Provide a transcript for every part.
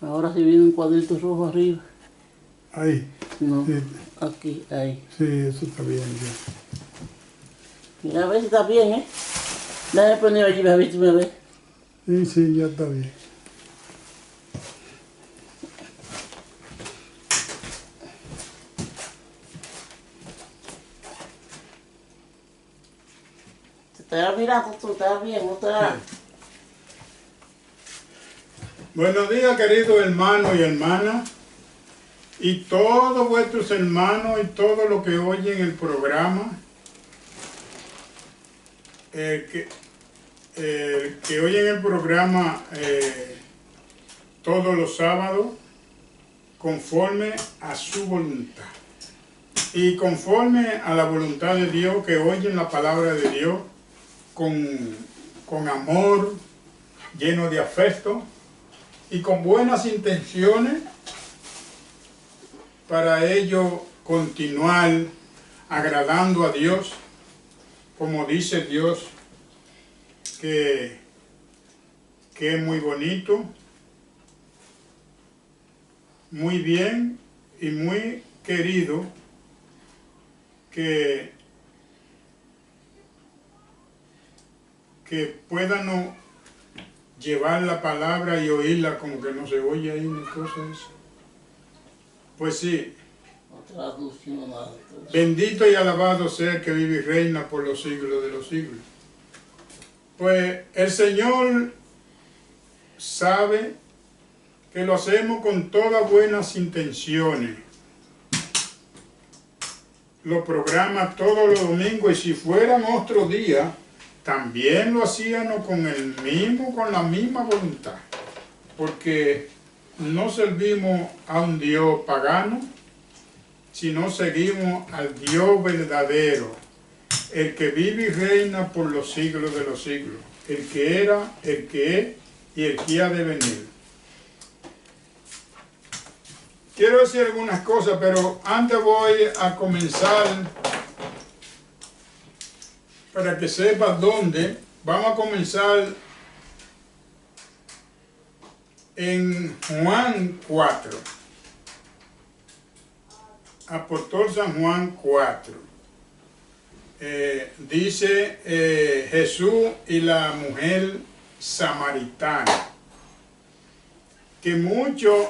Ahora sí viene un cuadrito rojo arriba. Ahí. No, Sí, aquí, ahí. sí, eso está bien ya. Mira a ver si está bien, ¿eh? Déjame poner allí, a ver si me ve. Sí, sí, ya está bien. Se te va mirando tú, está bien, no está. Buenos días, queridos hermanos y hermanas, y todos vuestros hermanos y todos los que oyen el programa, que oyen el programa todos los sábados, conforme a su voluntad. Y conforme a la voluntad de Dios, que oyen la palabra de Dios con amor, lleno de afecto y con buenas intenciones para ello continuar agradando a Dios, como dice Dios, que es muy bonito, muy bien y muy querido, que puedan llevar la palabra y oírla como que no se oye ahí ni cosas. Pues sí, bendito y alabado sea el que vive y reina por los siglos de los siglos. Pues el Señor sabe que lo hacemos con todas buenas intenciones. Lo programa todos los domingos, y si fueran otro día, también lo hacíamos con la misma voluntad. Porque no servimos a un Dios pagano, sino seguimos al Dios verdadero, el que vive y reina por los siglos de los siglos, el que era, el que es y el que ha de venir. Quiero decir algunas cosas, pero antes voy a comenzar, para que sepas dónde. Vamos a comenzar en Juan 4. Apóstol San Juan 4. Dice Jesús y la mujer samaritana, que muchos,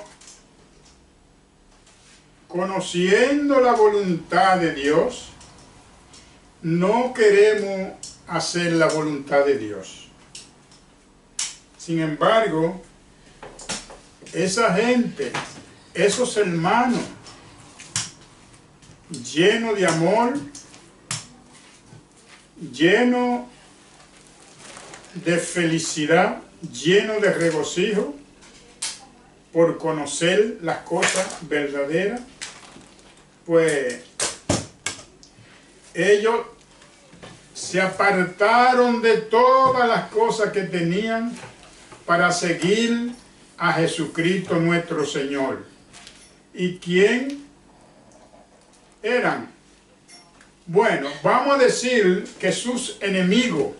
conociendo la voluntad de Dios, no queremos hacer la voluntad de Dios. Sin embargo, esa gente, esos hermanos, llenos de amor, llenos de felicidad, llenos de regocijo por conocer las cosas verdaderas, pues ellos se apartaron de todas las cosas que tenían para seguir a Jesucristo nuestro Señor. ¿Y quién eran? Bueno, vamos a decir que sus enemigos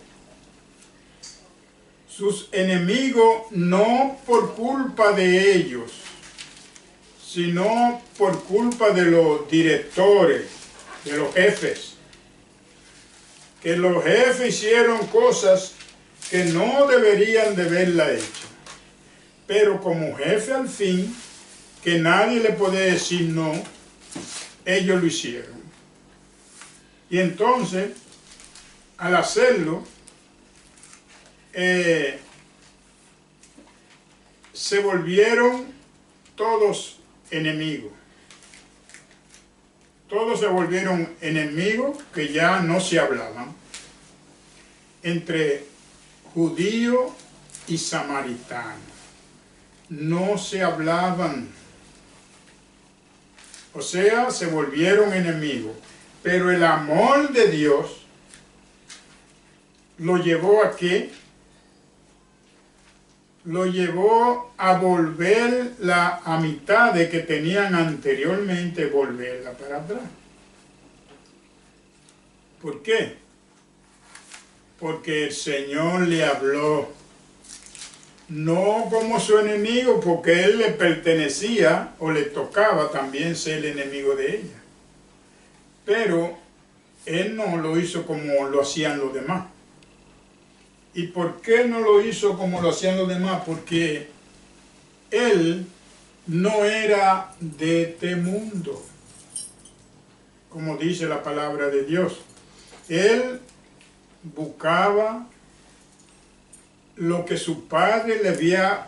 no por culpa de ellos, sino por culpa de los directores, de los jefes, que los jefes hicieron cosas que no deberían de haberla hecho. Pero como jefe al fin, que nadie le puede decir no, ellos lo hicieron. Y entonces, al hacerlo, se volvieron todos enemigos. Todos se volvieron enemigos, que ya no se hablaban entre judíos y samaritanos. No se hablaban. O sea, se volvieron enemigos. Pero el amor de Dios lo llevó a ¿qué? Lo llevó a volver la amistad que tenían anteriormente, volverla para atrás. ¿Por qué? Porque el Señor le habló no como su enemigo, porque él le pertenecía o le tocaba también ser el enemigo de ella. Pero él no lo hizo como lo hacían los demás. ¿Y por qué no lo hizo como lo hacían los demás? Porque él no era de este mundo, como dice la palabra de Dios. Él buscaba lo que su padre le había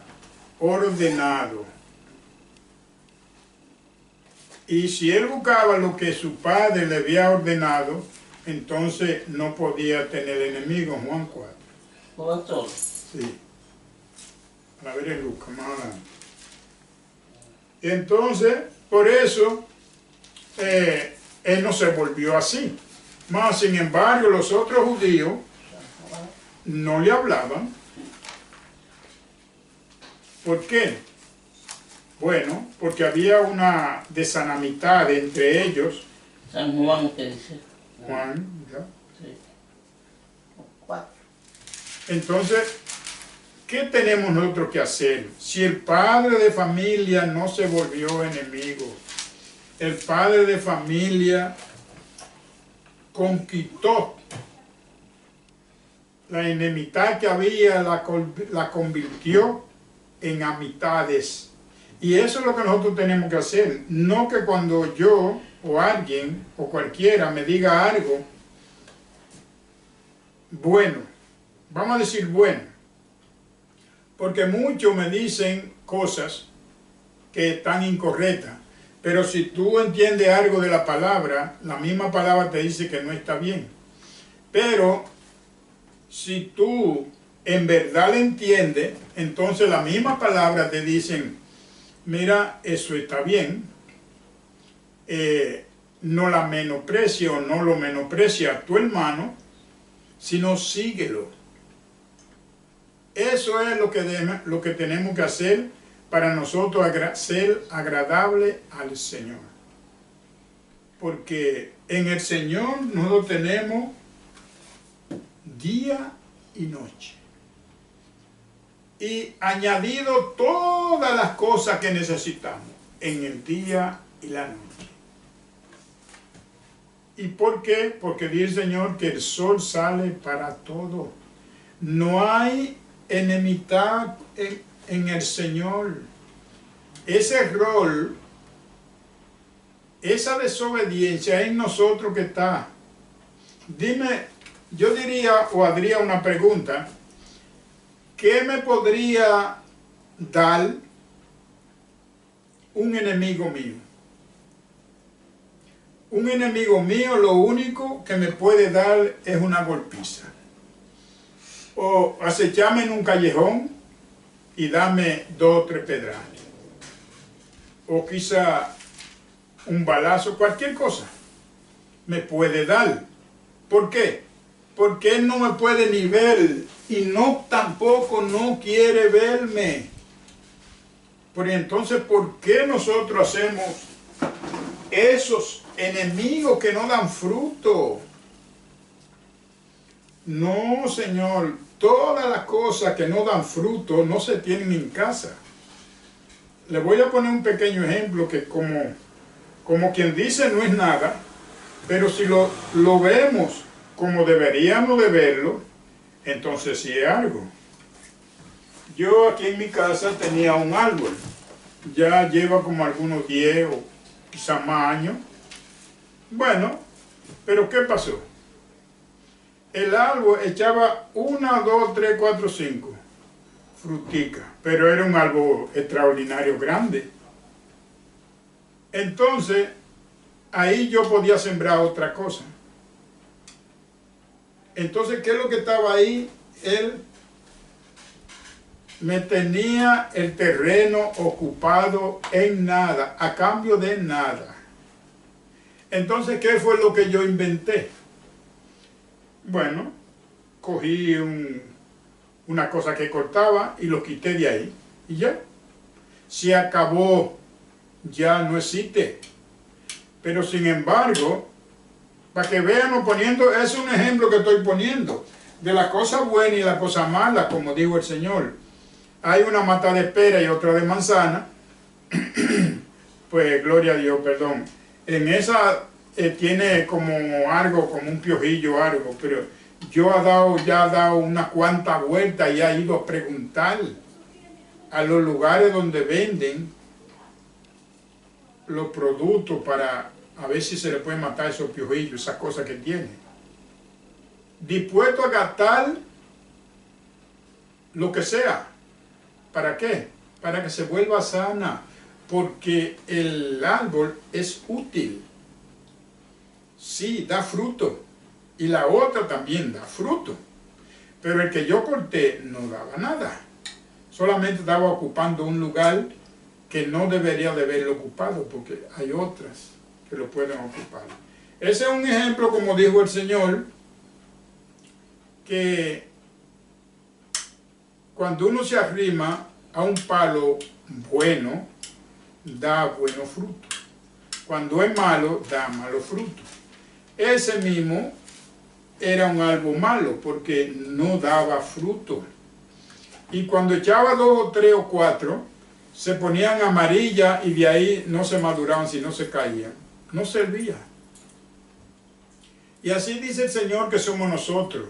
ordenado. Y si él buscaba lo que su padre le había ordenado, entonces no podía tener enemigos. Juan 4. Juan solo. Sí. A ver en Lucas, más adelante. Entonces, por eso, él no se volvió así. Más sin embargo, los otros judíos no le hablaban. ¿Por qué? Bueno, porque había una desanamistad entre ellos. San Juan, que dice. Juan, ¿ya? Sí. 4. Entonces, ¿qué tenemos nosotros que hacer? Si el padre de familia no se volvió enemigo, el padre de familia conquistó la enemistad que había, la convirtió en amistades. Y eso es lo que nosotros tenemos que hacer. No que cuando yo o alguien o cualquiera me diga algo bueno, vamos a decir bueno, porque muchos me dicen cosas que están incorrectas, pero si tú entiendes algo de la palabra, la misma palabra te dice que no está bien. Pero si tú en verdad le entiendes, entonces la misma palabra te dicen, mira, eso está bien, no la menosprecia o no lo menosprecia a tu hermano, sino síguelo. Eso es lo que tenemos que hacer para nosotros ser agradable al Señor. Porque en el Señor nosotros tenemos día y noche. Y añadido todas las cosas que necesitamos en el día y la noche. ¿Y por qué? Porque dice el Señor que el sol sale para todo. No hay enemistad en el Señor. Ese rol, esa desobediencia es en nosotros que está. Dime, yo diría o haría una pregunta. ¿Qué me podría dar un enemigo mío? Un enemigo mío lo único que me puede dar es una golpiza. O acecharme en un callejón y darme 2 o 3 pedradas. O quizá un balazo, cualquier cosa me puede dar. ¿Por qué? Porque él no me puede ni ver y tampoco no quiere verme. Pero entonces, ¿por qué nosotros hacemos esos enemigos que no dan fruto? No, Señor, todas las cosas que no dan fruto no se tienen en casa. Le voy a poner un pequeño ejemplo que como quien dice no es nada, pero si lo vemos como deberíamos de verlo, entonces sí es algo. Yo aquí en mi casa tenía un árbol, ya lleva como algunos 10 o quizás más años. Bueno, pero ¿qué pasó? El árbol echaba 1, 2, 3, 4, 5 fruticas, pero era un árbol extraordinario grande. Entonces, ahí yo podía sembrar otra cosa. Entonces, ¿qué es lo que estaba ahí? Él me tenía el terreno ocupado en nada, a cambio de nada. Entonces, ¿qué fue lo que yo inventé? Bueno, cogí una cosa que cortaba y lo quité de ahí. Y ya, se acabó, ya no existe. Pero sin embargo, para que vean poniendo, es un ejemplo que estoy poniendo de la cosa buena y la cosa mala, como dijo el Señor. hay una mata de pera y otra de manzana, pues gloria a Dios, perdón. En esa tiene como algo, como un piojillo o algo, pero yo ya he dado unas cuantas vueltas y he ido a preguntar a los lugares donde venden los productos para a ver si se le puede matar esos piojillos, esas cosas que tiene. Dispuesto a gastar lo que sea. ¿Para qué? Para que se vuelva sana, porque el árbol es útil. Sí, da fruto, y la otra también da fruto, pero el que yo corté no daba nada, solamente estaba ocupando un lugar que no debería de haberlo ocupado, porque hay otras que lo pueden ocupar. Ese es un ejemplo, como dijo el Señor, que cuando uno se arrima a un palo bueno, da buenos frutos. Cuando es malo, da malos frutos. Ese mismo era un árbol malo porque no daba fruto. Y cuando echaba 2 o 3 o 4, se ponían amarillas y de ahí no se maduraban, sino se caían. No servía. Y así dice el Señor que somos nosotros.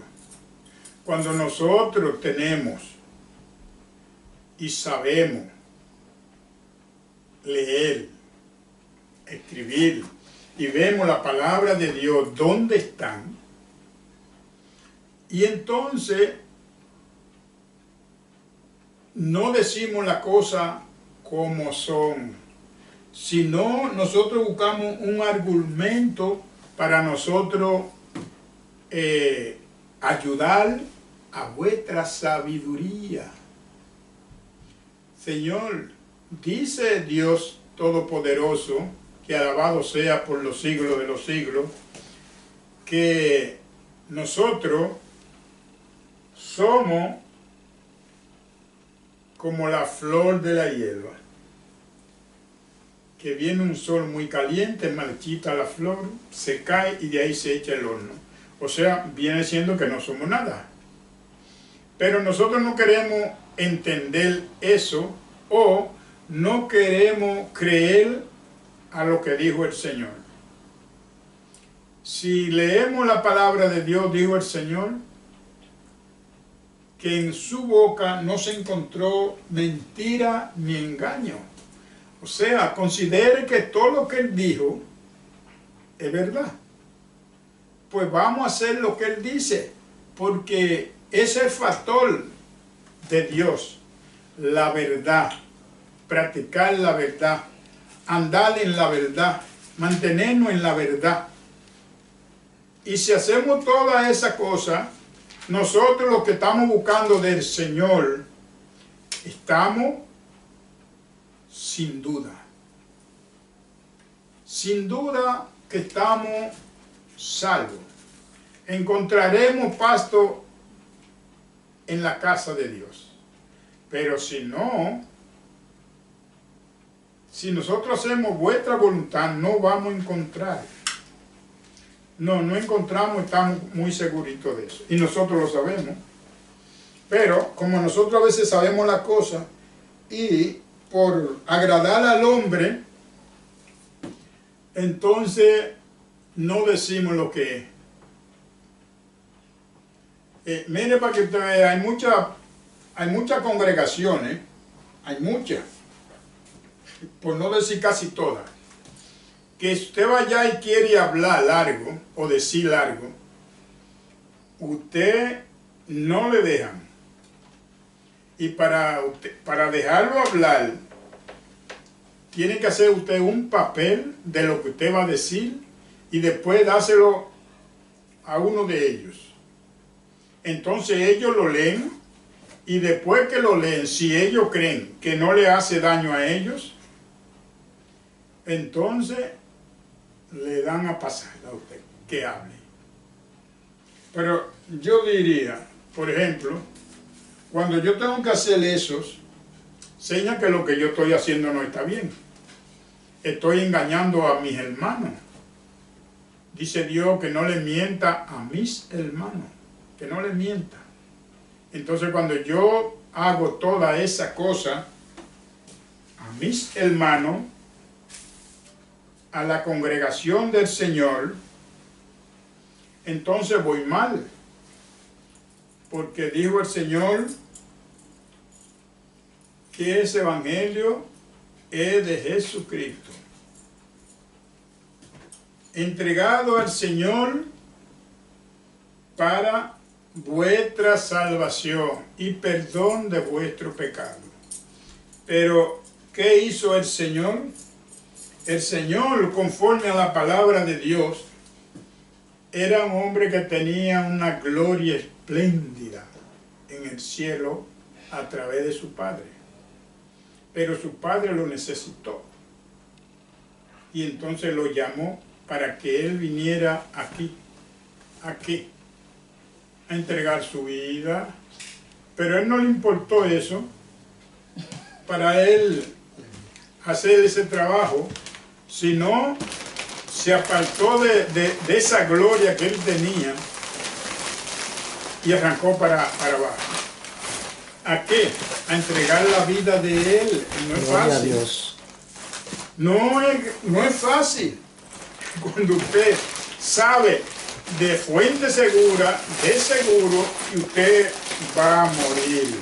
Cuando nosotros tenemos y sabemos leer, escribir, y vemos la palabra de Dios, ¿dónde están? Y entonces no decimos las cosas como son, sino nosotros buscamos un argumento para nosotros ayudar a vuestra sabiduría. Señor, dice Dios Todopoderoso, que alabado sea por los siglos de los siglos, que nosotros somos como la flor de la hierba, que viene un sol muy caliente, marchita la flor, se cae y de ahí se echa el horno. O sea, viene siendo que no somos nada. Pero nosotros no queremos entender eso o no queremos creer a lo que dijo el Señor. Si leemos la palabra de Dios, dijo el Señor, que en su boca no se encontró mentira ni engaño. O sea, considere que todo lo que Él dijo es verdad. Pues vamos a hacer lo que Él dice, porque ese es el factor de Dios, la verdad, practicar la verdad, andar en la verdad, mantenernos en la verdad. Y si hacemos todas esas cosas, nosotros los que estamos buscando del Señor, estamos sin duda que estamos salvos. Encontraremos pasto en la casa de Dios. Pero si no, si nosotros hacemos vuestra voluntad, no vamos a encontrar. No encontramos, estamos muy seguritos de eso. Y nosotros lo sabemos. Pero como nosotros a veces sabemos las cosas y por agradar al hombre, entonces no decimos lo que es. Mire, para que usted vea, hay muchas congregaciones, hay muchas, por no decir casi todas, que usted vaya y quiere hablar largo o decir largo, usted no le dejan. Y para dejarlo hablar, tiene que hacer usted un papel de lo que usted va a decir y después dárselo a uno de ellos. Entonces ellos lo leen y después que lo leen, si ellos creen que no le hace daño a ellos, entonces le dan a pasar a usted que hable. Pero yo diría, por ejemplo, cuando yo tengo que hacer esos, señala que lo que yo estoy haciendo no está bien. Estoy engañando a mis hermanos. Dice Dios que no le mienta a mis hermanos, que no le mienta. Entonces cuando yo hago toda esa cosa a mis hermanos, a la congregación del Señor, entonces voy mal. Porque dijo el Señor que ese evangelio es de Jesucristo, entregado al Señor para vuestra salvación y perdón de vuestro pecado. Pero, ¿qué hizo el Señor? El Señor, conforme a la palabra de Dios, era un hombre que tenía una gloria espléndida en el cielo a través de su Padre. Pero su Padre lo necesitó. Y entonces lo llamó para que Él viniera aquí, a entregar su vida. Pero a Él no le importó eso. Para Él hacer ese trabajo, sino se apartó de esa gloria que Él tenía y arrancó para abajo. ¿A qué? A entregar la vida de Él. No es fácil. No es fácil. Cuando usted sabe de fuente segura, de seguro, que usted va a morir.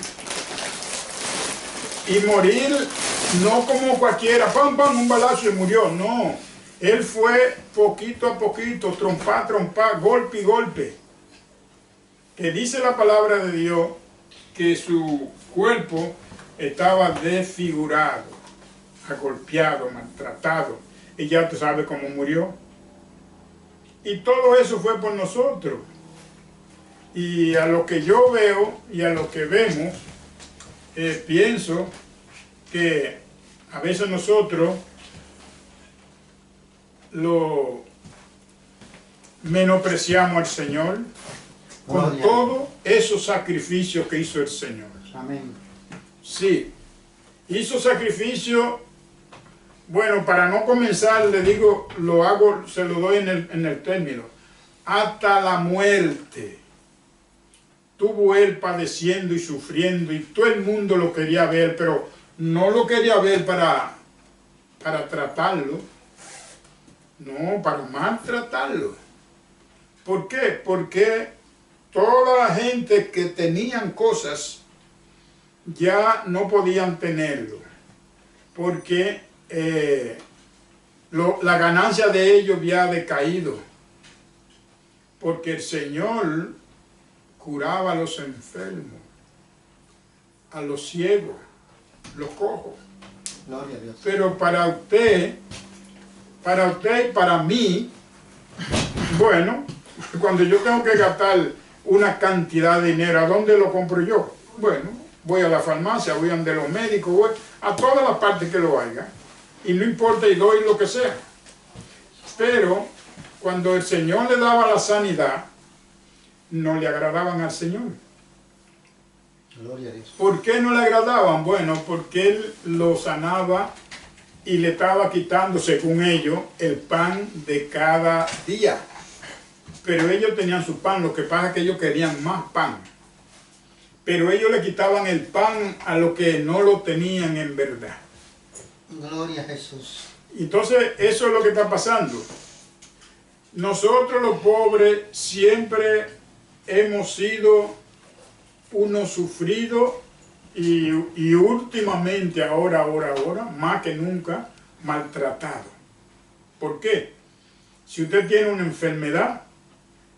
Y morir no como cualquiera, pam, pam, un balazo y murió. No. Él fue poquito a poquito, trompa a trompa, golpe y golpe. Que dice la palabra de Dios que su cuerpo estaba desfigurado, agolpeado, maltratado. Y ya tú sabes cómo murió. Y todo eso fue por nosotros. Y a lo que yo veo y a lo que vemos, pienso que a veces nosotros lo menospreciamos al Señor con todos esos sacrificios que hizo el Señor. Amén. Sí, hizo sacrificio. Bueno, para no comenzar, le digo, lo hago, se lo doy en el término. Hasta la muerte. Tuvo Él padeciendo y sufriendo y todo el mundo lo quería ver, pero no lo quería ver para tratarlo. No, para maltratarlo. ¿Por qué? Porque toda la gente que tenían cosas ya no podían tenerlo. Porque la ganancia de ellos había decaído. Porque el Señor curaba a los enfermos, a los ciegos, los cojos. Gloria a Dios. Pero para usted y para mí, bueno, cuando yo tengo que gastar una cantidad de dinero, ¿a dónde lo compro yo? Bueno, voy a la farmacia, voy a donde los médicos, voy a todas las partes que lo haya. Y no importa, y doy lo que sea. Pero cuando el Señor le daba la sanidad, no le agradaban al Señor. Gloria a Dios. ¿Por qué no le agradaban? Bueno, porque Él lo sanaba y le estaba quitando, según ellos, el pan de cada día. Pero ellos tenían su pan, lo que pasa es que ellos querían más pan. Pero ellos le quitaban el pan a los que no lo tenían en verdad. Gloria a Jesús. Entonces, eso es lo que está pasando. Nosotros los pobres siempre hemos sido unos sufridos y últimamente, ahora, más que nunca, maltratados. ¿Por qué? Si usted tiene una enfermedad,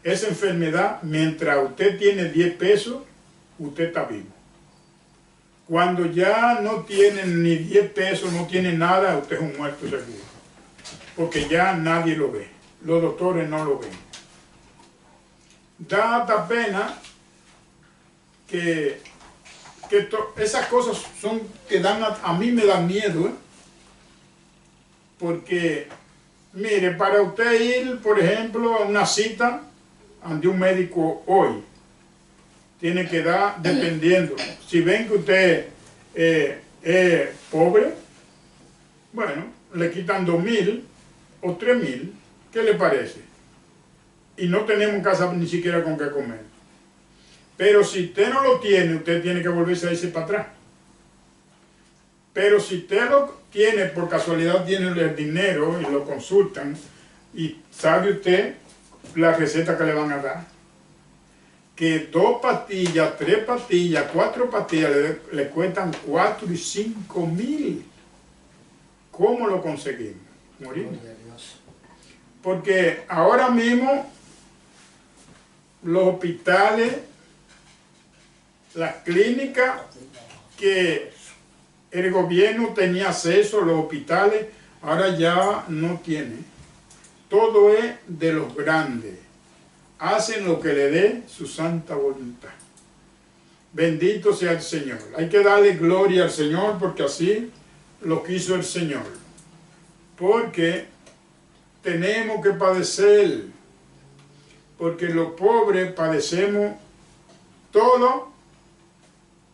esa enfermedad, mientras usted tiene 10 pesos, usted está vivo. Cuando ya no tiene ni 10 pesos, no tiene nada, usted es un muerto seguro. Porque ya nadie lo ve. Los doctores no lo ven. Da hasta pena que esas cosas son que dan a mí me da miedo, porque mire, para usted ir, por ejemplo, a una cita ante un médico hoy, tiene que dar, dependiendo, si ven que usted es pobre, bueno, le quitan 2.000 o 3.000, ¿qué le parece? Y no tenemos casa ni siquiera con qué comer. Pero si usted no lo tiene, usted tiene que volverse a irse para atrás. Pero si usted lo tiene, por casualidad tiene el dinero y lo consultan, y sabe usted la receta que le van a dar, que 2 pastillas, 3 pastillas, 4 pastillas le cuestan 4 y 5 mil. ¿Cómo lo conseguimos? Morimos. Gloria a Dios. Porque ahora mismo los hospitales, las clínicas que el gobierno tenía acceso, los hospitales, ahora ya no tiene. Todo es de los grandes. Hacen lo que le dé su santa voluntad. Bendito sea el Señor. Hay que darle gloria al Señor porque así lo quiso el Señor. Porque tenemos que padecer. Porque los pobres padecemos todo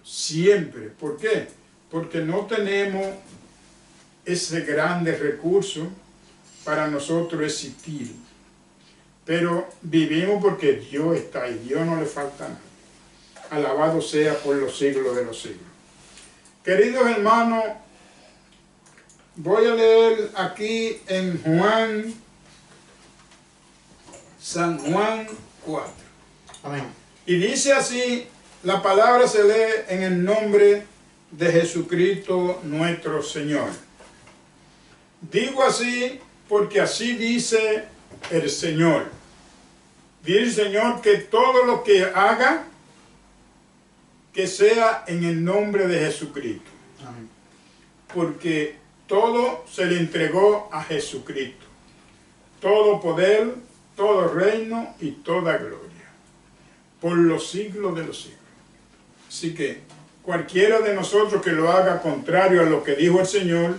siempre. ¿Por qué? Porque no tenemos ese grande recurso para nosotros existir. Pero vivimos porque Dios está ahí, Dios no le falta nada. Alabado sea por los siglos de los siglos. Queridos hermanos, voy a leer aquí en San Juan 4. Amén. Y dice así, la palabra se lee en el nombre de Jesucristo nuestro Señor. Digo así porque así dice el Señor. Dice el Señor que todo lo que haga, que sea en el nombre de Jesucristo. Amén. Porque todo se le entregó a Jesucristo. Todo poder, todo reino y toda gloria. Por los siglos de los siglos. Así que cualquiera de nosotros que lo haga contrario a lo que dijo el Señor,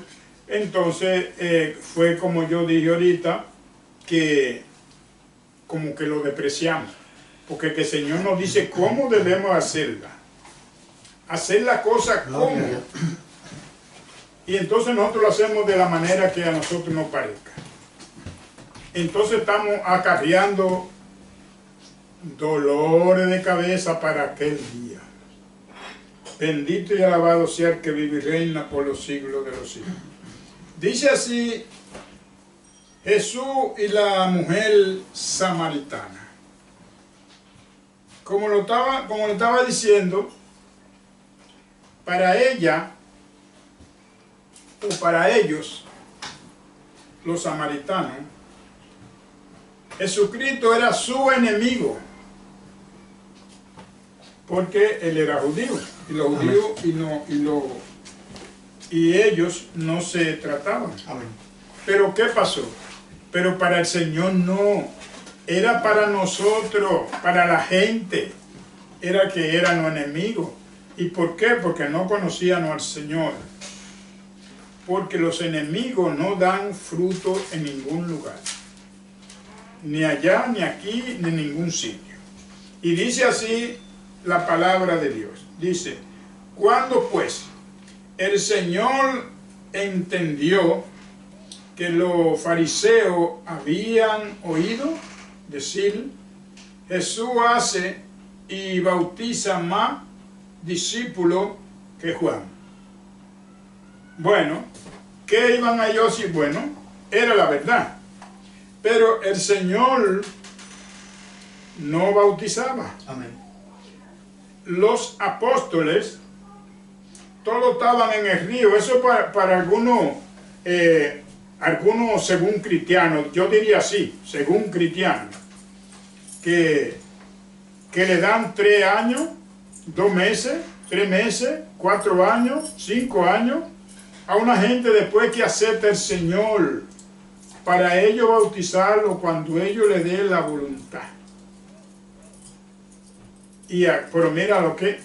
entonces fue como yo dije ahorita, que como que lo despreciamos, porque el Señor nos dice cómo debemos hacerla, hacer la cosa como, y entonces nosotros lo hacemos de la manera que a nosotros nos parezca. Entonces estamos acarreando dolores de cabeza para aquel día. Bendito y alabado sea el que vive y reina por los siglos de los siglos. Dice así Jesús y la mujer samaritana. Como le estaba diciendo, para ella, o para ellos, los samaritanos, Jesucristo era su enemigo, porque él era judío, y los judíos y ellos no se trataban. Amén. Pero ¿qué pasó? Pero para el Señor no, era para nosotros, para la gente, era que eran los enemigos. ¿Y por qué? Porque no conocían al Señor. Porque los enemigos no dan fruto en ningún lugar. Ni allá, ni aquí, ni en ningún sitio. Y dice así la palabra de Dios. Dice, cuando pues el Señor entendió que los fariseos habían oído decir, Jesús hace y bautiza más discípulos que Juan. Bueno, ¿qué iban a ellos decir? Bueno, era la verdad. Pero el Señor no bautizaba. Amén. Los apóstoles, todos estaban en el río. Eso para algunos según cristianos, yo diría así, según cristianos, que le dan 3 años, 2 meses, 3 meses, 4 años, 5 años, a una gente después que acepta el Señor, para ellos bautizarlo cuando ellos le den la voluntad. Pero mira lo que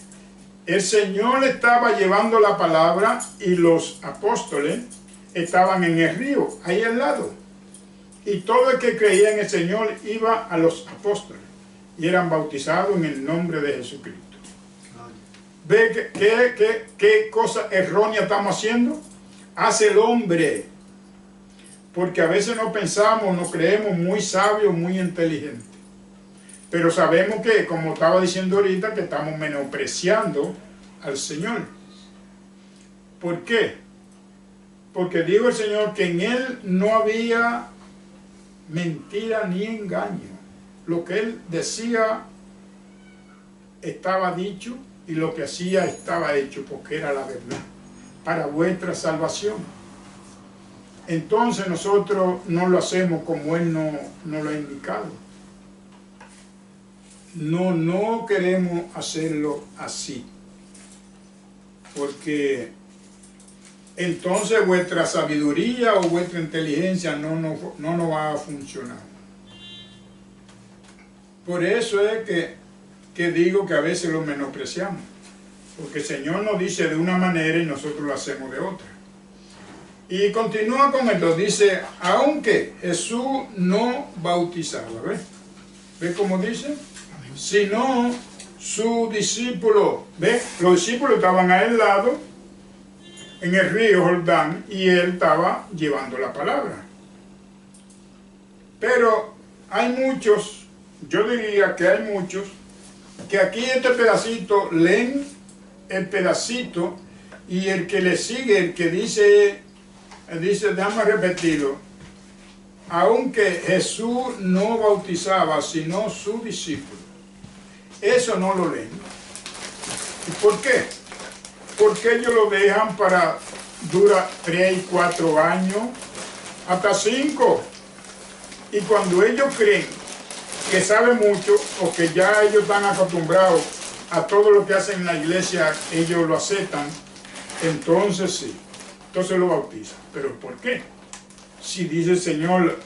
el Señor estaba llevando la palabra y los apóstoles estaban en el río, ahí al lado. Y todo el que creía en el Señor iba a los apóstoles y eran bautizados en el nombre de Jesucristo. ¿Ve qué cosa errónea estamos haciendo? Hace el hombre. Porque a veces no pensamos, no creemos muy sabios, muy inteligentes. Pero sabemos que, como estaba diciendo ahorita, que estamos menospreciando al Señor. ¿Por qué? Porque dijo el Señor que en Él no había mentira ni engaño. Lo que Él decía estaba dicho y lo que hacía estaba hecho, porque era la verdad, para vuestra salvación. Entonces nosotros no lo hacemos como Él no lo ha indicado. No queremos hacerlo así, porque entonces vuestra sabiduría o vuestra inteligencia no va a funcionar. Por eso es que digo que a veces lo menospreciamos, porque el Señor nos dice de una manera y nosotros lo hacemos de otra. Y continúa con esto, dice, aunque Jesús no bautizaba, ¿ves? ¿Ves cómo dice? Sino sus discípulos, ¿ves? Los discípulos estaban a el lado, en el río Jordán, y él estaba llevando la palabra. Pero hay muchos, yo diría que hay muchos, que aquí este pedacito leen el pedacito y el que le sigue, el que dice, déjame repetirlo, aunque Jesús no bautizaba, sino sus discípulos. Eso no lo leen. ¿Y por qué? Porque ellos lo dejan dura 3 y 4 años, hasta 5. Y cuando ellos creen que saben mucho, o que ya ellos están acostumbrados a todo lo que hacen en la iglesia, ellos lo aceptan, entonces sí, entonces lo bautizan. ¿Pero por qué? Si dice el Señor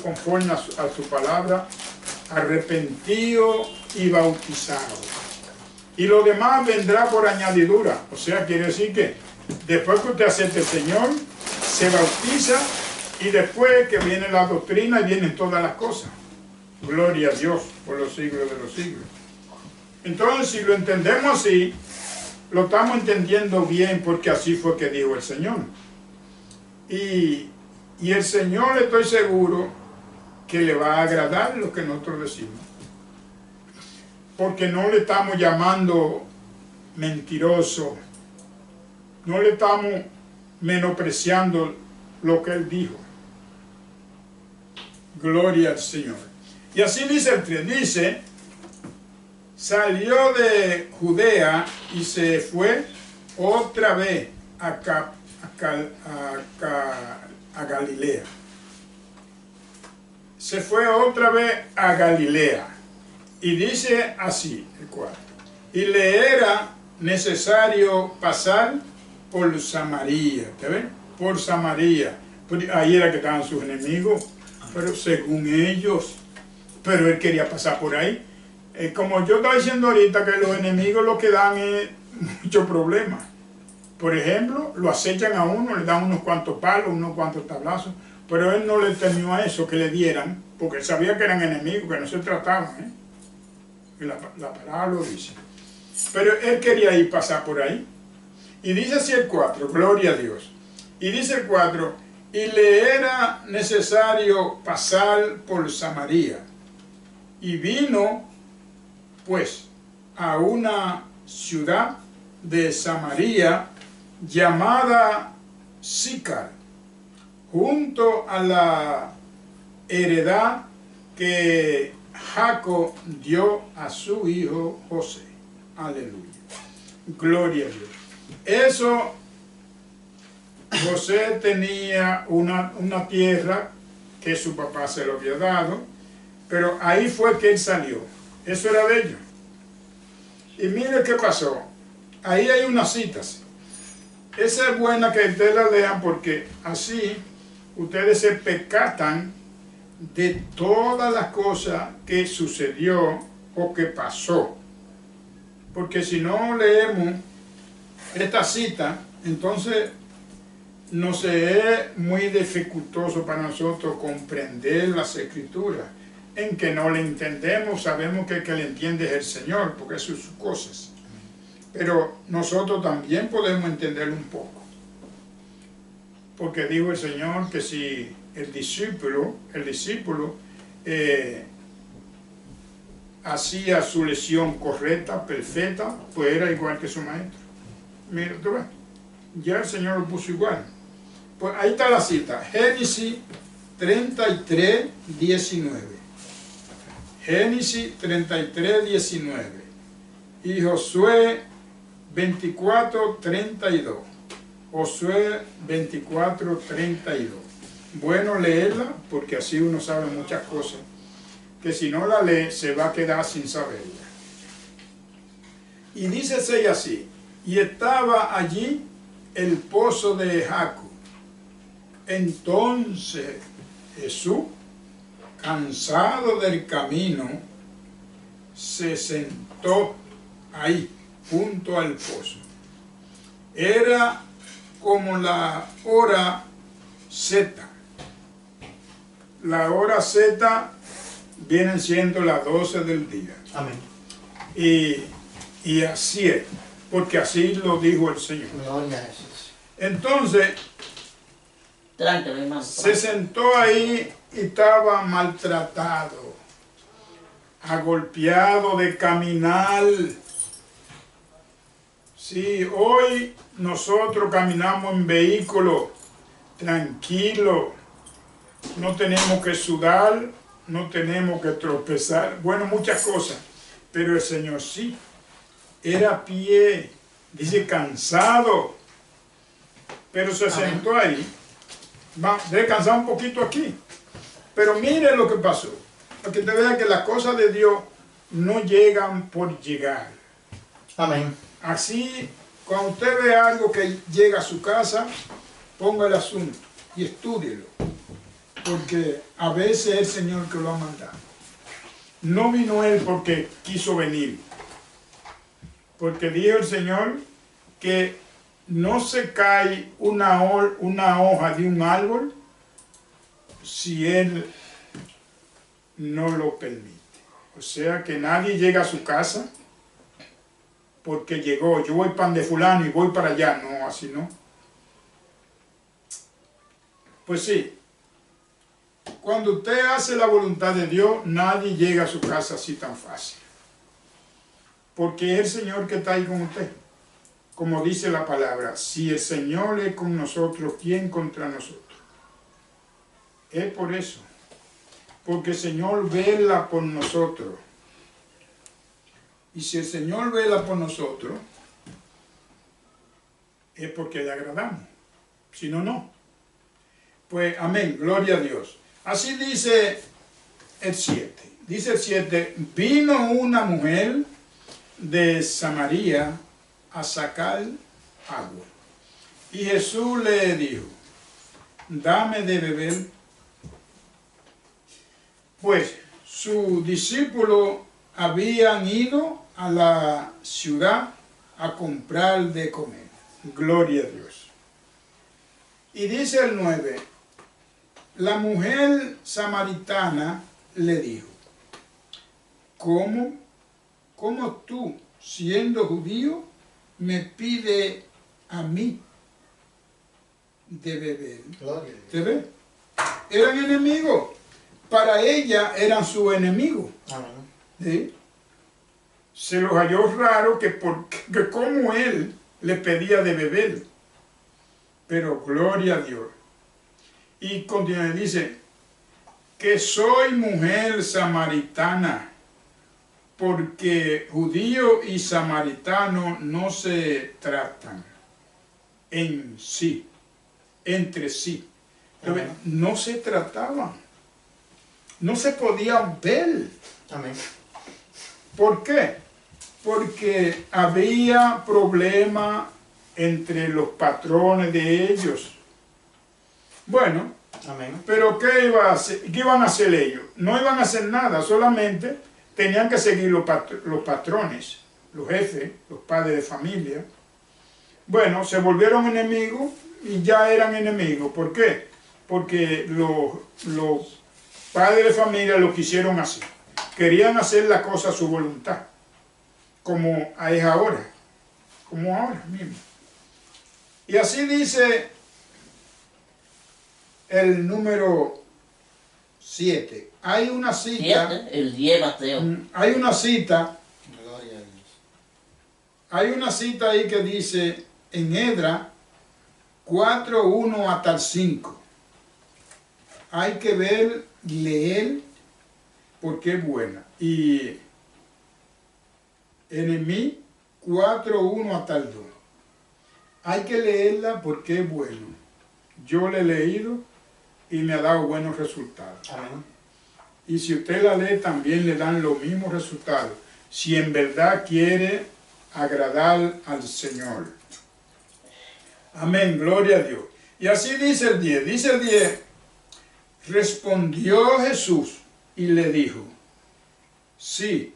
conforme a su palabra, arrepentido y bautizado. Y lo demás vendrá por añadidura. O sea, quiere decir que después que usted acepte el Señor, se bautiza y después que viene la doctrina y vienen todas las cosas. Gloria a Dios por los siglos de los siglos. Entonces, si lo entendemos así, lo estamos entendiendo bien porque así fue que dijo el Señor. Y el Señor, estoy seguro que le va a agradar lo que nosotros decimos. Porque no le estamos llamando mentiroso, no le estamos menospreciando lo que Él dijo. Gloria al Señor. Y así dice el 3, dice, salió de Judea y se fue otra vez a Galilea. Se fue otra vez a Galilea. Y dice así, el 4, y le era necesario pasar por Samaria. ¿Te ven? Por Samaria. Ahí era que estaban sus enemigos, pero según ellos, pero él quería pasar por ahí. Como yo estaba diciendo ahorita, que los enemigos lo que dan es muchos problemas. Por ejemplo, lo acechan a uno, le dan unos cuantos palos, unos cuantos tablazos, pero él no le temió a eso que le dieran, porque él sabía que eran enemigos, que no se trataban, La palabra lo dice. Pero él quería ir pasar por ahí. Y dice así el 4, gloria a Dios. Y dice el 4, y le era necesario pasar por Samaria. Y vino, pues, a una ciudad de Samaria llamada Sicar, junto a la heredad que Jacob dio a su hijo José. Aleluya. Gloria a Dios. Eso, José tenía una tierra que su papá se lo había dado, pero ahí fue que él salió. Eso era de ellos. Y mire qué pasó. Ahí hay unas citas. Esa es buena que ustedes la lean porque así ustedes se percatan de todas las cosas que sucedió o que pasó. Porque si no leemos esta cita, entonces nos es muy dificultoso para nosotros comprender las Escrituras. En que no le entendemos, sabemos que el que le entiende es el Señor, porque eso es sus cosas. Pero nosotros también podemos entenderlo un poco. Porque dijo el Señor que si el discípulo hacía su lección correcta, perfecta, pues era igual que su maestro. Mira, tú ves, ya el Señor lo puso igual. Pues ahí está la cita, Génesis 33, 19. Génesis 33, 19. Y Josué 24, 32. Josué 24, 32. Bueno leerla porque así uno sabe muchas cosas que si no la lee se va a quedar sin saberla. Y dice así, y estaba allí el pozo de Jacob. Entonces Jesús, cansado del camino, se sentó ahí, junto al pozo. Era como la hora Z. La hora Z vienen siendo las 12 del día. Amén. Y así es, porque así lo dijo el Señor. Gloria a Jesús. Entonces, Tranquilo, hermano. se sentó ahí y estaba maltratado, agolpeado de caminar. Sí, hoy nosotros caminamos en vehículos tranquilos, no tenemos que sudar, no tenemos que tropezar, bueno, muchas cosas, pero el Señor sí, era a pie, dice cansado, pero se sentó ahí, va a descansar un poquito aquí, pero mire lo que pasó, para que te vean que las cosas de Dios no llegan por llegar. Amén. Así, cuando usted ve algo que llega a su casa, ponga el asunto y estúdielo, porque a veces es el Señor que lo ha mandado. No vino Él porque quiso venir, porque dijo el Señor que no se cae una hoja de un árbol si Él no lo permite. O sea que nadie llega a su casa porque llegó, yo voy pan de fulano y voy para allá. No, así no. Pues sí, cuando usted hace la voluntad de Dios, nadie llega a su casa así tan fácil. Porque es el Señor que está ahí con usted. Como dice la palabra, si el Señor es con nosotros, ¿quién contra nosotros? Es por eso. Porque el Señor vela por nosotros. Y si el Señor vela por nosotros, es porque le agradamos. Si no, no. Pues amén, gloria a Dios. Así dice el 7. Dice el 7, vino una mujer de Samaria a sacar agua. Y Jesús le dijo, dame de beber. Pues sus discípulos habían ido a la ciudad a comprar de comer. Gloria a Dios. Y dice el 9, la mujer samaritana le dijo, ¿cómo tú, siendo judío, me pide a mí de beber? Gloria a Dios. ¿Te ve? Eran enemigos. Para ella eran su enemigo. Amén. ¿Sí? Se los halló raro que como él le pedía de beber. Pero gloria a Dios. Y continúa, dice, que soy mujer samaritana, porque judío y samaritano no se tratan en sí, entre sí. Entonces, no se trataban, no se podían ver. Amén. ¿Por qué? Porque había problema entre los patrones de ellos. Bueno, Amén. pero ¿qué iban a hacer ellos? No iban a hacer nada, solamente tenían que seguir los patrones, los jefes, los padres de familia. Bueno, se volvieron enemigos y ya eran enemigos. ¿Por qué? Porque los padres de familia lo quisieron hacer. Querían hacer la cosa a su voluntad, como es ahora, como ahora mismo. Y así dice el número 7. hay una cita, 7, el 10 Mateo. hay una cita, Gloria a Dios. hay una cita ahí que dice en Esdras 4:1 hasta el 5. Hay que ver, leer, porque es buena. Y Nehemías 4:1 hasta el 2. Hay que leerla porque es bueno. Yo la he leído y me ha dado buenos resultados. Amén. Y si usted la lee, también le dan los mismos resultados, si en verdad quiere agradar al Señor. Amén, gloria a Dios. Y así dice el 10. Dice el 10, respondió Jesús y le dijo, sí,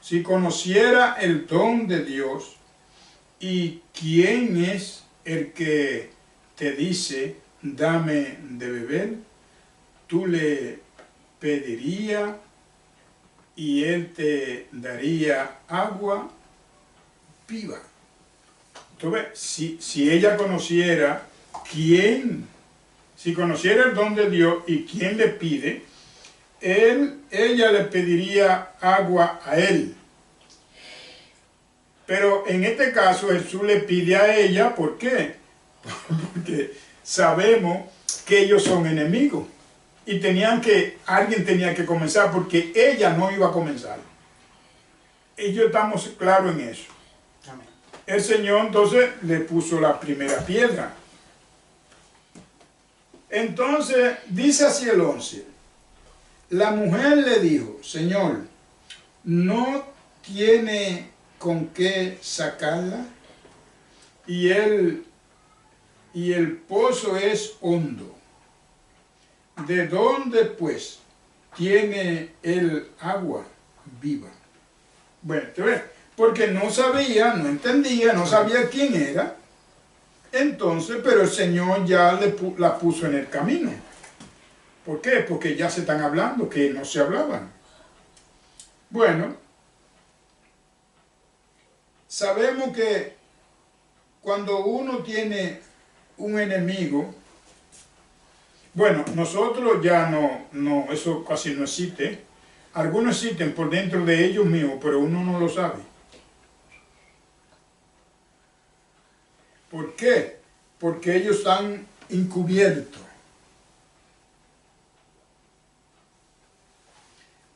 si conociera el don de Dios, y quién es el que te dice, dame de beber, tú le pedirías y él te daría agua viva. Entonces, si ella conociera si conociera el don de Dios y quién le pide, ella le pediría agua a él. Pero en este caso Jesús le pide a ella, ¿por qué? Porque sabemos que ellos son enemigos y alguien tenía que comenzar, porque ella no iba a comenzar. Ellos estamos claros en eso. Amén. El Señor entonces le puso la primera piedra. Entonces dice así el 11. La mujer le dijo, Señor, ¿no tiene con qué sacarla? Y el pozo es hondo. ¿De dónde pues tiene el agua viva? Bueno, porque no sabía, no entendía, no sabía quién era. Entonces, pero el Señor ya la puso en el camino. ¿Por qué? Porque ya se están hablando, que no se hablaban. Bueno, sabemos que cuando uno tiene un enemigo, bueno, nosotros ya no, eso casi no existe. Algunos existen por dentro de ellos mismos, pero uno no lo sabe. ¿Por qué? Porque ellos están encubiertos.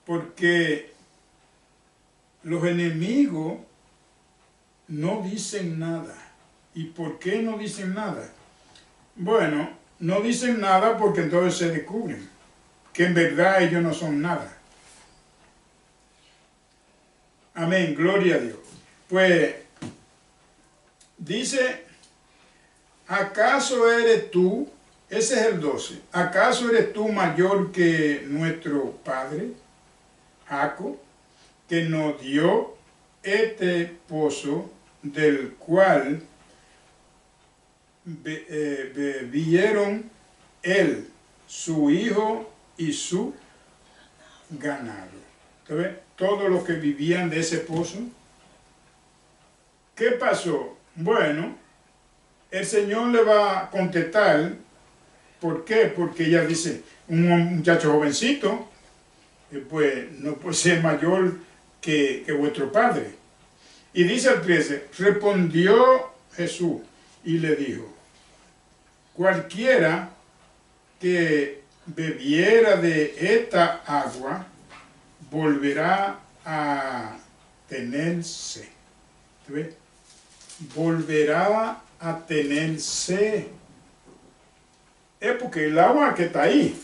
Porque los enemigos no dicen nada. ¿Y por qué no dicen nada? Bueno, no dicen nada porque entonces se descubren que en verdad ellos no son nada. Amén, gloria a Dios. Pues dice, ¿acaso eres tú? Ese es el 12. ¿Acaso eres tú mayor que nuestro padre, Jacob, que nos dio este pozo del cual bebieron él, su hijo y su ganado? ¿Entonces, todos los que vivían de ese pozo? ¿Qué pasó? Bueno, el Señor le va a contestar. ¿Por qué? Porque ella dice, un muchacho jovencito, pues no puede ser mayor que vuestro padre. Y dice el 13, respondió Jesús y le dijo, cualquiera que bebiera de esta agua volverá a tener sed. ¿Ves? Volverá a tener sed. Es porque el agua que está ahí.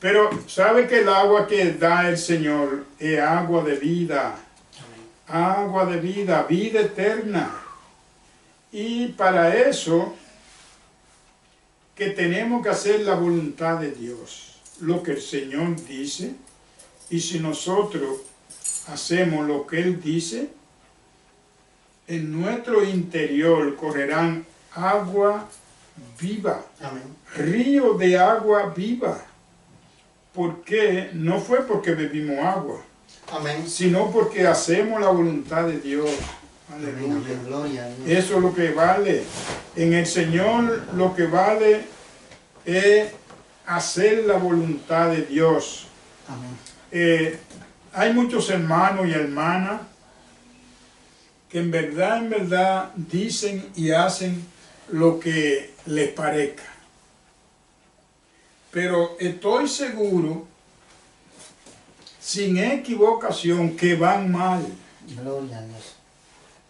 Pero sabe que el agua que da el Señor es agua de vida. Agua de vida, vida eterna. Y para eso que tenemos que hacer la voluntad de Dios, lo que el Señor dice. Y si nosotros hacemos lo que Él dice, en nuestro interior correrán agua viva. Amén. Río de agua viva. ¿Por qué? No fue porque bebimos agua, Amén. sino porque hacemos la voluntad de Dios. Amén. Aleluya. Amén. Gloria a Dios. Eso es lo que vale. En el Señor lo que vale es hacer la voluntad de Dios. Amén. Hay muchos hermanos y hermanas que en verdad dicen y hacen lo que les parezca. Pero estoy seguro, sin equivocación, que van mal. Gloria a Dios.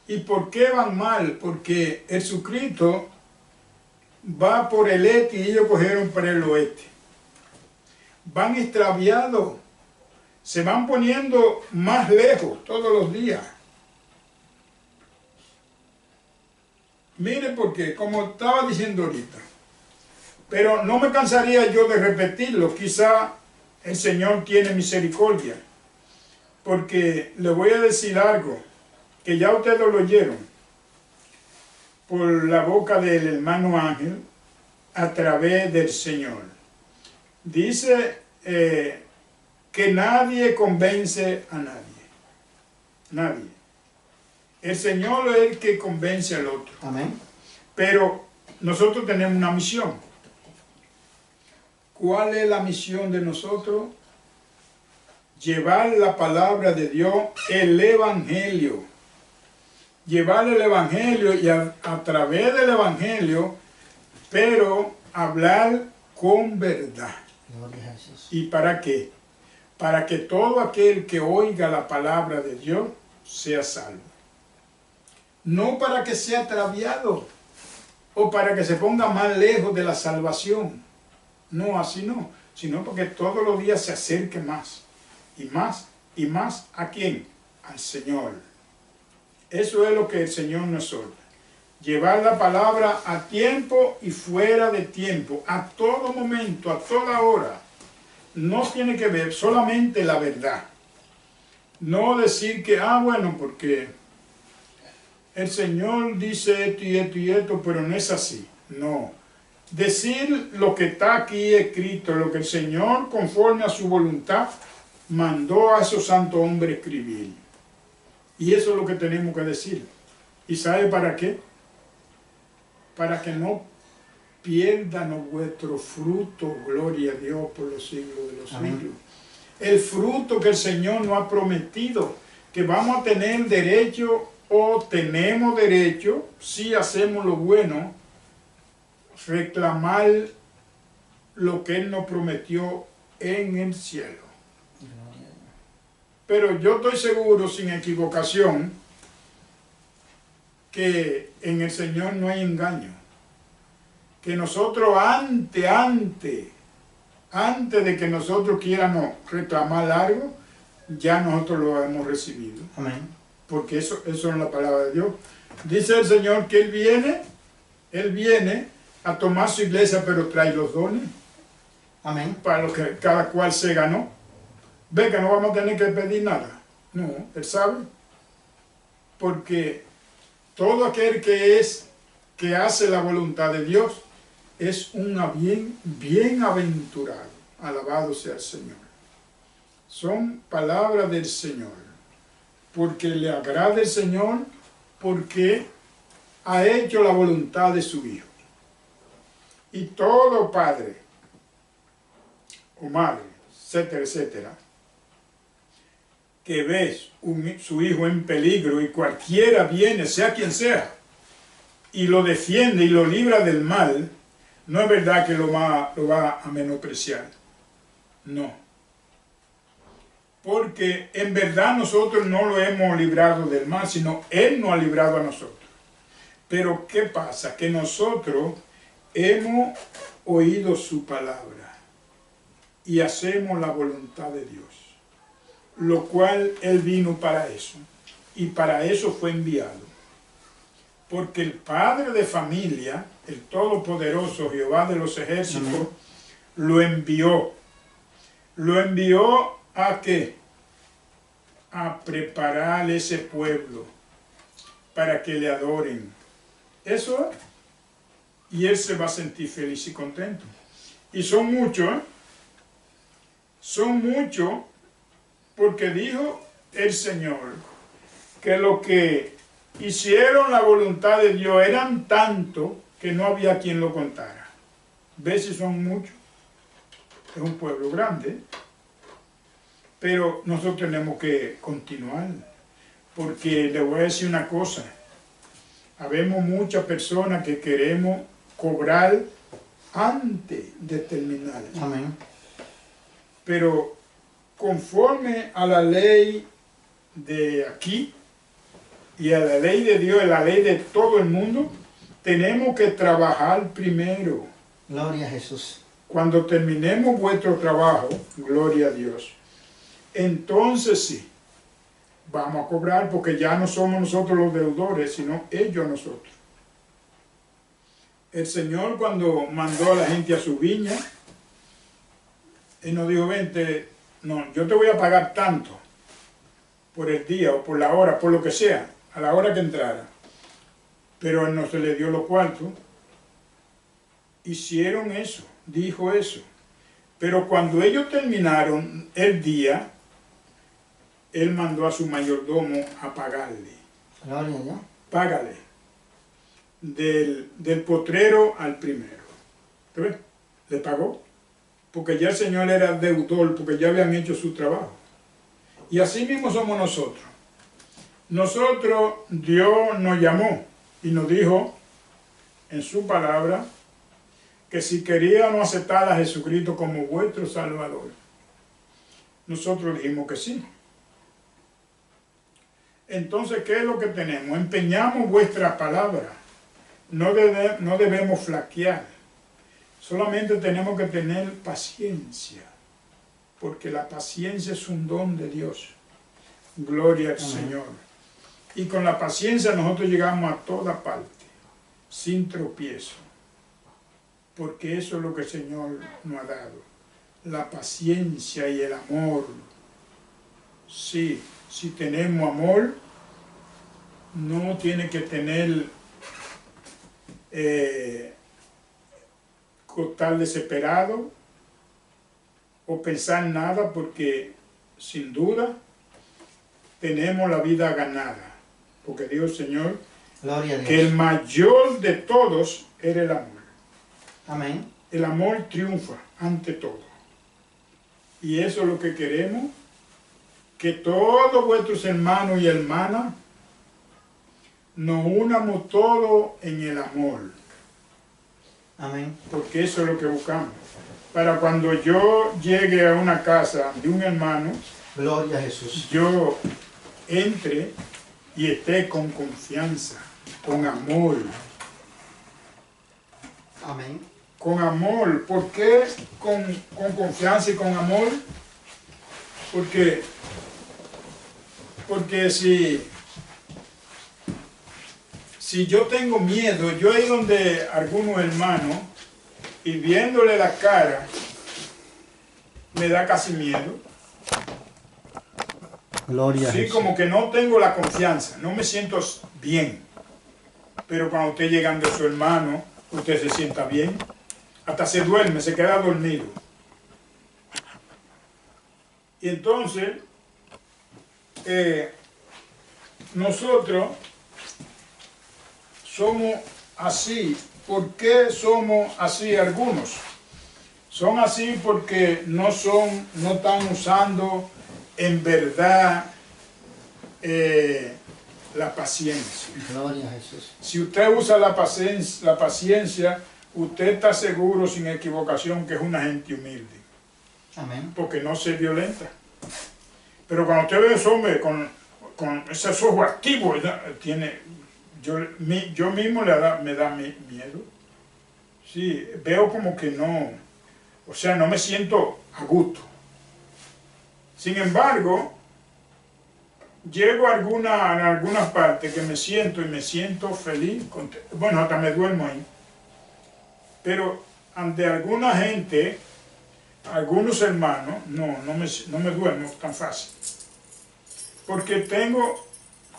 ¿Y por qué van mal? Porque Jesucristo va por el este y ellos cogieron por el oeste. Van extraviados, se van poniendo más lejos todos los días. Mire porque, como estaba diciendo ahorita, pero no me cansaría yo de repetirlo, quizá el Señor tiene misericordia, porque le voy a decir algo que ya ustedes lo oyeron por la boca del hermano Ángel a través del Señor. Dice que nadie convence a nadie. Nadie. El Señor es el que convence al otro. Amén. Pero nosotros tenemos una misión. ¿Cuál es la misión de nosotros? Llevar la palabra de Dios, el Evangelio. Llevar el Evangelio y a través del Evangelio, pero hablar con verdad. Gloria a Jesús. ¿Y para qué? Para que todo aquel que oiga la palabra de Dios sea salvo. No para que sea extraviado o para que se ponga más lejos de la salvación. No, así no. Sino porque todos los días se acerque más y más y más. ¿A quién? Al Señor. Eso es lo que el Señor nos ordena. Llevar la palabra a tiempo y fuera de tiempo, a todo momento, a toda hora. No tiene que ver solamente la verdad. No decir que, bueno, porque el Señor dice esto y esto y esto, pero no es así. No. Decir lo que está aquí escrito, lo que el Señor, conforme a su voluntad, mandó a esos santos hombres escribir. Y eso es lo que tenemos que decir. ¿Y sabe para qué? Para que no pierdan vuestro fruto, gloria a Dios, por los siglos de los siglos. El fruto que el Señor nos ha prometido, que vamos a tener derecho o tenemos derecho, si hacemos lo bueno, reclamar lo que Él nos prometió en el cielo. Pero yo estoy seguro, sin equivocación, que en el Señor no hay engaño. Que nosotros antes de que nosotros quieramos reclamar algo, ya nosotros lo hemos recibido. Amén. Porque eso es la palabra de Dios. Dice el Señor que Él viene a tomar su iglesia, pero trae los dones. Amén. Para lo que cada cual se ganó. Ve que no vamos a tener que pedir nada. No, Él sabe. Porque todo aquel que hace la voluntad de Dios es un bienaventurado. Alabado sea el Señor. Son palabras del Señor. Porque le agrada el Señor, porque ha hecho la voluntad de su Hijo. Y todo padre o madre, etcétera, etcétera, que ves su hijo en peligro y cualquiera viene, sea quien sea, y lo defiende y lo libra del mal, no es verdad que lo va a menospreciar. No. Porque en verdad nosotros no lo hemos librado del mal, sino Él nos ha librado a nosotros. Pero ¿qué pasa? Que nosotros hemos oído su palabra y hacemos la voluntad de Dios, lo cual Él vino para eso, y para eso fue enviado. Porque el Padre de familia, el Todopoderoso Jehová de los ejércitos, lo envió. Lo envió ¿a qué? A preparar ese pueblo para que le adoren. Eso es. Y Él se va a sentir feliz y contento. Y son muchos, Son muchos porque dijo el Señor que los que hicieron la voluntad de Dios eran tantos que no había quien lo contara. ¿Ves si son muchos? Es un pueblo grande, pero nosotros tenemos que continuar, porque le voy a decir una cosa, habemos muchas personas que queremos cobrar antes de terminar. Amén. Pero conforme a la ley de aquí y a la ley de Dios, a la ley de todo el mundo, tenemos que trabajar primero. Gloria a Jesús. Cuando terminemos vuestro trabajo, gloria a Dios, entonces sí, vamos a cobrar, porque ya no somos nosotros los deudores, sino ellos a nosotros. El Señor, cuando mandó a la gente a su viña, Él nos dijo, vente, no, yo te voy a pagar tanto por el día o por la hora, por lo que sea, a la hora que entrara. Pero Él no se le dio los cuartos. Hicieron eso, dijo eso. Pero cuando ellos terminaron el día, Él mandó a su mayordomo a pagarle. Gloria a Dios. Págale. Del potrero al primero. ¿Te ves? Le pagó. Porque ya el Señor era deudor, porque ya habían hecho su trabajo. Y así mismo somos nosotros. Nosotros, Dios nos llamó y nos dijo en su palabra que si queríamos aceptar a Jesucristo como vuestro Salvador, nosotros dijimos que sí. Entonces, ¿qué es lo que tenemos? Empeñamos vuestra palabra. No debemos flaquear. Solamente tenemos que tener paciencia, porque la paciencia es un don de Dios. Gloria al Señor. Y con la paciencia nosotros llegamos a toda parte, sin tropiezo. Porque eso es lo que el Señor nos ha dado. La paciencia y el amor. Sí, si tenemos amor, no tiene que tener estar desesperado o pensar nada, porque sin duda tenemos la vida ganada. Porque dijo el Señor Gloria a Dios. que el mayor de todos era el amor. Amén. El amor triunfa ante todo. Y eso es lo que queremos, que todos vuestros hermanos y hermanas nos unamos todos en el amor. Amén. Porque eso es lo que buscamos. Para cuando yo llegue a una casa de un hermano, Gloria a Jesús. yo entre y esté con confianza, con amor. Amén. Con amor. ¿Por qué con confianza y con amor? Porque si yo tengo miedo, yo he ido donde algunos hermanos y viéndole la cara, me da casi miedo. Gloria a Sí, Jesús. como que no tengo la confianza, no me siento bien. Pero cuando usted llega de su hermano, usted se sienta bien. Hasta se duerme, se queda dormido. Y entonces, nosotros somos así. ¿Por qué somos así algunos? Son así porque no están usando en verdad la paciencia. Gloria a Jesús. Si usted usa la paciencia, usted está seguro, sin equivocación, que es una gente humilde. Amén. Porque no se violenta. Pero cuando usted ve a ese hombre con esos ojos activos, yo mismo me da miedo. Sí, veo como que no, o sea, no me siento a gusto. Sin embargo, llego a algunas partes que me siento feliz, contento. Bueno, hasta me duermo ahí. Pero ante alguna gente, algunos hermanos, no me duermo tan fácil. Porque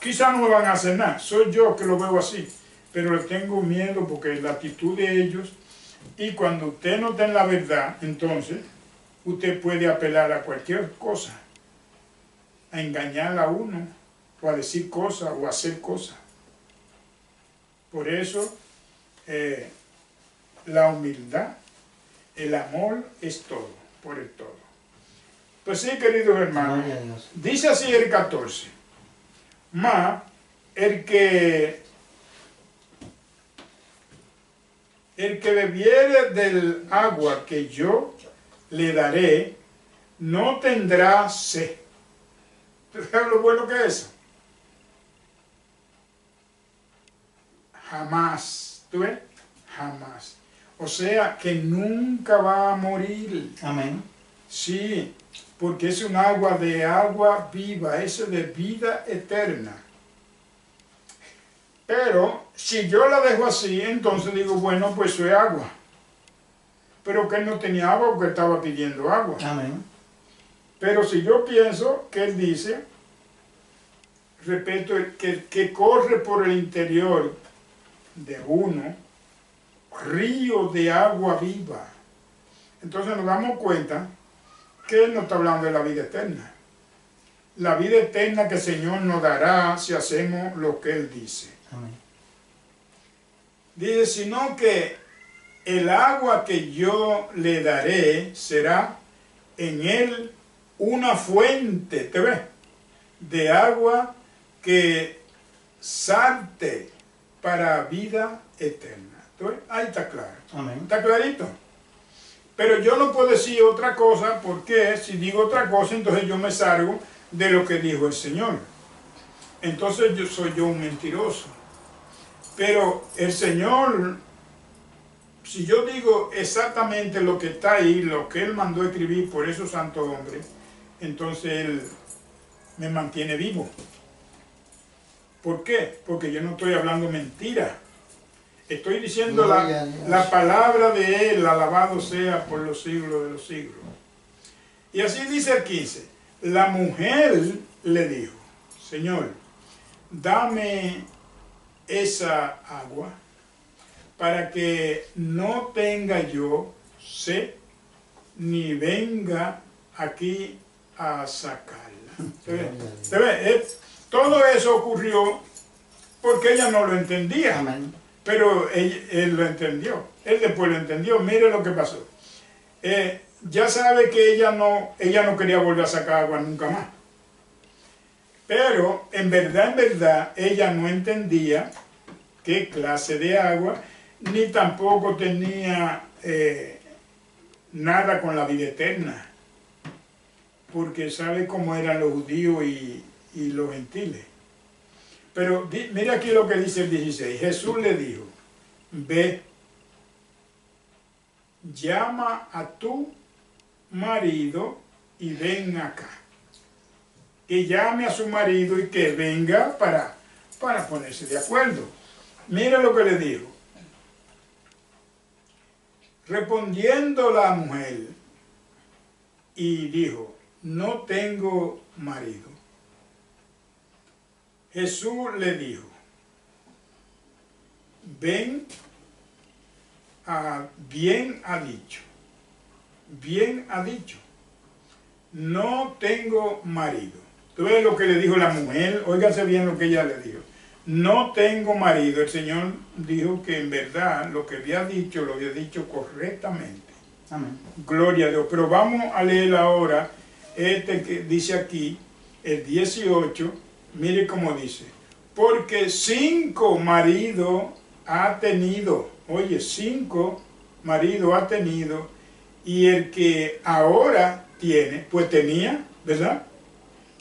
quizás no me van a hacer nada, soy yo que lo veo así, pero le tengo miedo porque es la actitud de ellos, y cuando usted no está en la verdad, entonces usted puede apelar a cualquier cosa. a engañar a uno, o a decir cosas, o a hacer cosas. Por eso, la humildad, el amor es todo, por el todo. Pues sí, queridos hermanos, Gloria a Dios. dice así el 14. Mas el que bebiere del agua que yo le daré, no tendrá sed. ¿Tú sabes lo bueno que es eso? Jamás. ¿Tú ves? Jamás. O sea que nunca va a morir. Amén. Sí, porque es un agua de agua viva, es de vida eterna. Pero si yo la dejo así, entonces digo, bueno, pues eso es agua. Pero que él no tenía agua porque estaba pidiendo agua. Amén. Pero si yo pienso que él dice, repito, que corre por el interior de uno, río de agua viva. Entonces nos damos cuenta que él no está hablando de la vida eterna. La vida eterna que el Señor nos dará si hacemos lo que Él dice. Amén. Dice, sino que el agua que yo le daré será en él una fuente, ¿te ves? De agua que salte para vida eterna. ¿Tú ves? Ahí está claro. Amén. ¿Está clarito? Pero yo no puedo decir otra cosa, porque si digo otra cosa, entonces yo me salgo de lo que dijo el Señor. Entonces soy yo un mentiroso. Pero el Señor, si yo digo exactamente lo que está ahí, lo que Él mandó escribir por esos santos hombres, entonces Él me mantiene vivo. ¿Por qué? Porque yo no estoy hablando mentira. Estoy diciendo la palabra de Él, alabado sea por los siglos de los siglos. Y así dice el 15. La mujer le dijo, Señor, dame esa agua para que no tenga yo sed ni venga aquí a sacarla. ¿Te ves? Todo eso ocurrió porque ella no lo entendía. Amén. Pero él lo entendió. Él después lo entendió. Mire lo que pasó. Ya sabe que ella no quería volver a sacar agua nunca más. Pero en verdad, ella no entendía qué clase de agua, ni tampoco tenía nada con la vida eterna. Porque sabe cómo eran los judíos y los gentiles. Pero mira aquí lo que dice el 16. Jesús le dijo, ve, llama a tu marido y ven acá. Que llame a su marido y que venga para ponerse de acuerdo. Mira lo que le dijo. Respondiendo la mujer y dijo, no tengo marido. Jesús le dijo, bien ha dicho, no tengo marido. ¿Tú ves lo que le dijo la mujer? Óigase bien lo que ella le dijo. No tengo marido. El Señor dijo que en verdad lo que había dicho, lo había dicho correctamente. Amén. Gloria a Dios. Pero vamos a leer ahora que dice aquí, el 18. Mire cómo dice, porque 5 maridos ha tenido, oye, 5 maridos ha tenido, y el que ahora tiene, pues tenía, ¿verdad?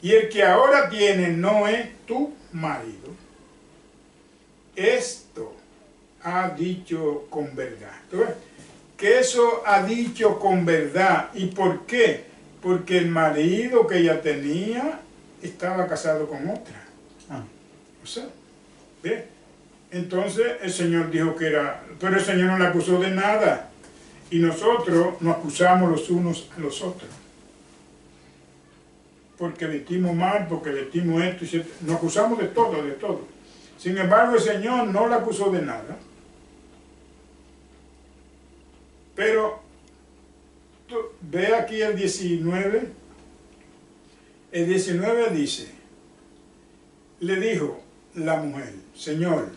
Y el que ahora tiene no es tu marido. Esto ha dicho con verdad. ¿Tú ves? Que eso ha dicho con verdad. ¿Y por qué? Porque el marido que ella tenía estaba casado con otra. O sea, ¿ve? Entonces el Señor dijo que era, pero el Señor no la acusó de nada. Y nosotros nos acusamos los unos a los otros. Porque vestimos mal, porque vestimos esto, nos acusamos de todo, de todo. Sin embargo, el Señor no la acusó de nada. Pero ve aquí el 19. El 19 dice, le dijo la mujer, Señor,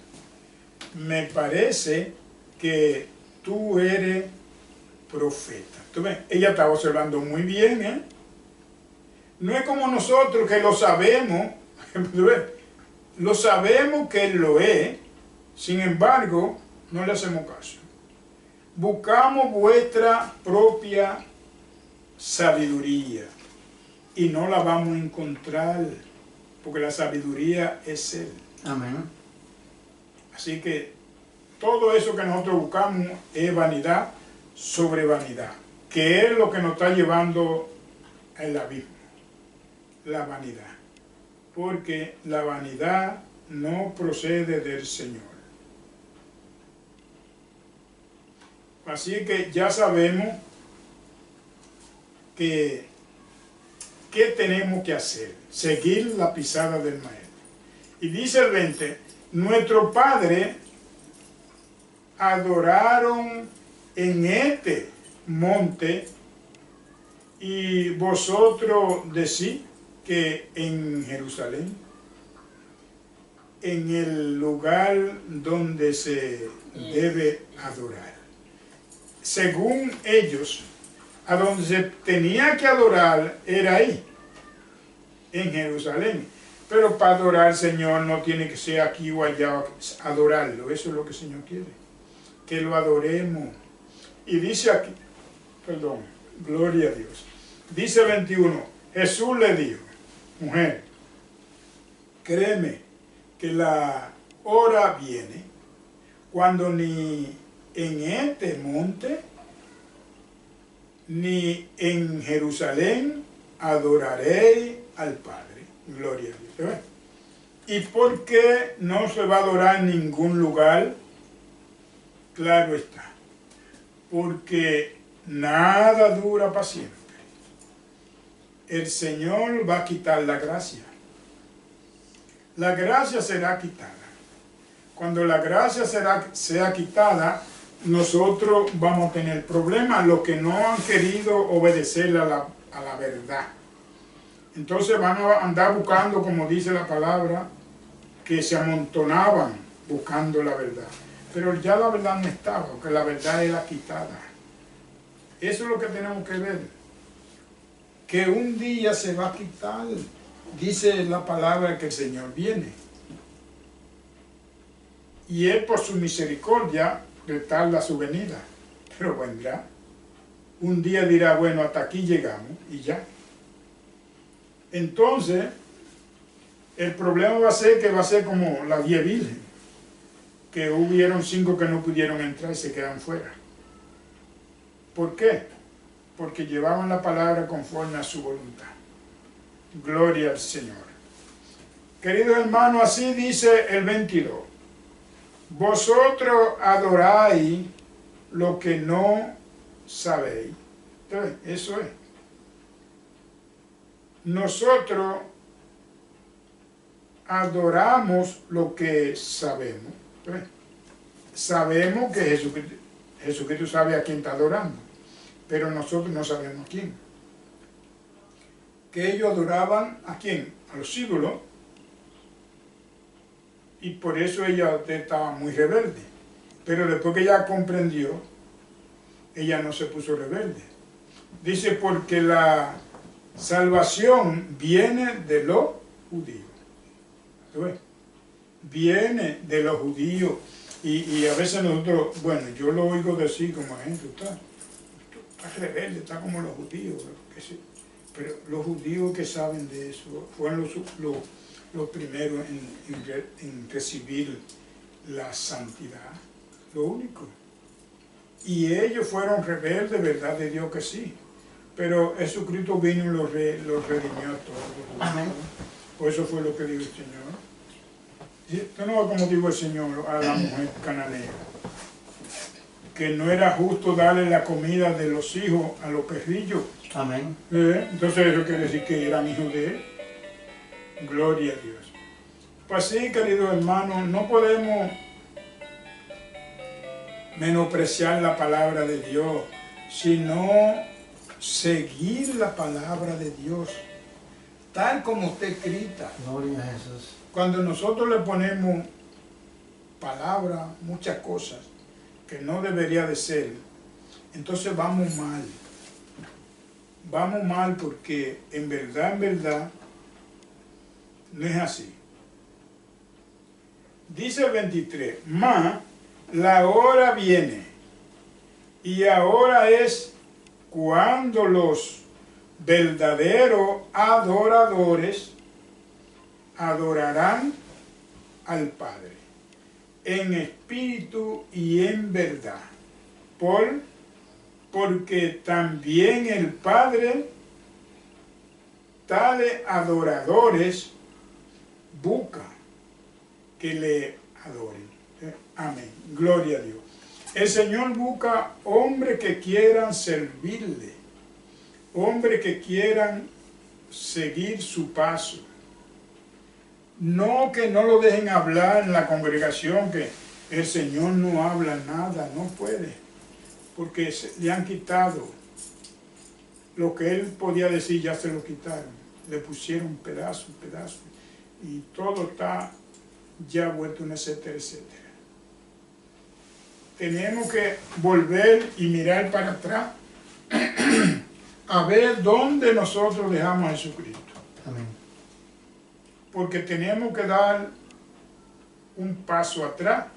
me parece que tú eres profeta. ¿Tú ves? Ella estaba observando muy bien, ¿eh? No es como nosotros que lo sabemos, ¿tú ves? Lo sabemos que Él lo es, sin embargo, no le hacemos caso. Buscamos vuestra propia sabiduría y no la vamos a encontrar, porque la sabiduría es Él. Amén. Así que todo eso que nosotros buscamos es vanidad sobre vanidad, que es lo que nos está llevando al abismo, la vanidad. Porque la vanidad no procede del Señor. Así que ya sabemos que ¿qué tenemos que hacer? Seguir la pisada del Maestro. Y dice el 20, nuestro Padre adoraron en este monte y vosotros decís que en Jerusalén, en el lugar donde se debe adorar. Según ellos, a donde se tenía que adorar era ahí, en Jerusalén. Pero para adorar al Señor no tiene que ser aquí o allá, adorarlo. Eso es lo que el Señor quiere, que lo adoremos. Y dice aquí, perdón, gloria a Dios. Dice 21, Jesús le dijo, mujer, créeme que la hora viene cuando ni en este monte ni en Jerusalén adoraréis al Padre. Gloria a Dios. ¿Y por qué no se va a adorar en ningún lugar? Claro está. Porque nada dura para siempre. El Señor va a quitar la gracia. La gracia será quitada. Cuando la gracia sea quitada, nosotros vamos a tener problemas, los que no han querido obedecer a la verdad. Entonces van a andar buscando, como dice la palabra, que se amontonaban buscando la verdad. Pero ya la verdad no estaba, porque la verdad era quitada. Eso es lo que tenemos que ver. Que un día se va a quitar. Dice la palabra que el Señor viene. Y Él por su misericordia retarda su venida. Pero vendrá. Un día dirá, bueno, hasta aquí llegamos y ya. Entonces, el problema va a ser como las 10 vírgenes, que hubieron 5 que no pudieron entrar y se quedan fuera. ¿Por qué? Porque llevaban la palabra conforme a su voluntad. Gloria al Señor. Queridos hermanos, así dice el 22. Vosotros adoráis lo que no sabéis. Entonces, eso es. Nosotros adoramos lo que sabemos. ¿Ves? Sabemos que Jesucristo sabe a quién está adorando, pero nosotros no sabemos a quién. Que ellos adoraban a quién, a los ídolos, y por eso ella estaba muy rebelde. Pero después que ella comprendió, ella no se puso rebelde. Dice, porque la salvación viene de los judíos. ¿Ves? Viene de los judíos. Y a veces nosotros, bueno, yo lo oigo decir como gente, está rebelde, está como los judíos. Pero los judíos que saben de eso fueron los primeros en recibir la santidad, lo único. Y ellos fueron rebeldes, verdad de Dios que sí. Pero Jesucristo vino y los redimió a todos. Amén. Por eso fue lo que dijo el Señor. Esto no es como dijo el Señor a la mujer cananea, que no era justo darle la comida de los hijos a los perrillos. Amén. Entonces eso quiere decir que eran hijos de Él. Gloria a Dios. Pues sí, queridos hermanos, no podemos menospreciar la palabra de Dios, sino seguir la palabra de Dios. tal como está escrita. Gloria a Jesús. Cuando nosotros le ponemos palabras, muchas cosas que no debería de ser, entonces vamos mal. Vamos mal porque en verdad, no es así. Dice el 23, mas la hora viene y ahora es cuando los verdaderos adoradores adorarán al Padre en espíritu y en verdad, porque también el Padre tales adoradores busca que le adoren. Amén. Gloria a Dios. El Señor busca hombres que quieran servirle, hombres que quieran seguir su paso. No que no lo dejen hablar en la congregación, que el Señor no habla nada, no puede, porque le han quitado lo que él podía decir, ya se lo quitaron, le pusieron pedazo, y todo está ya vuelto un etcétera, etcétera. Tenemos que volver y mirar para atrás a ver dónde nosotros dejamos a Jesucristo. Amén. Porque tenemos que dar un paso atrás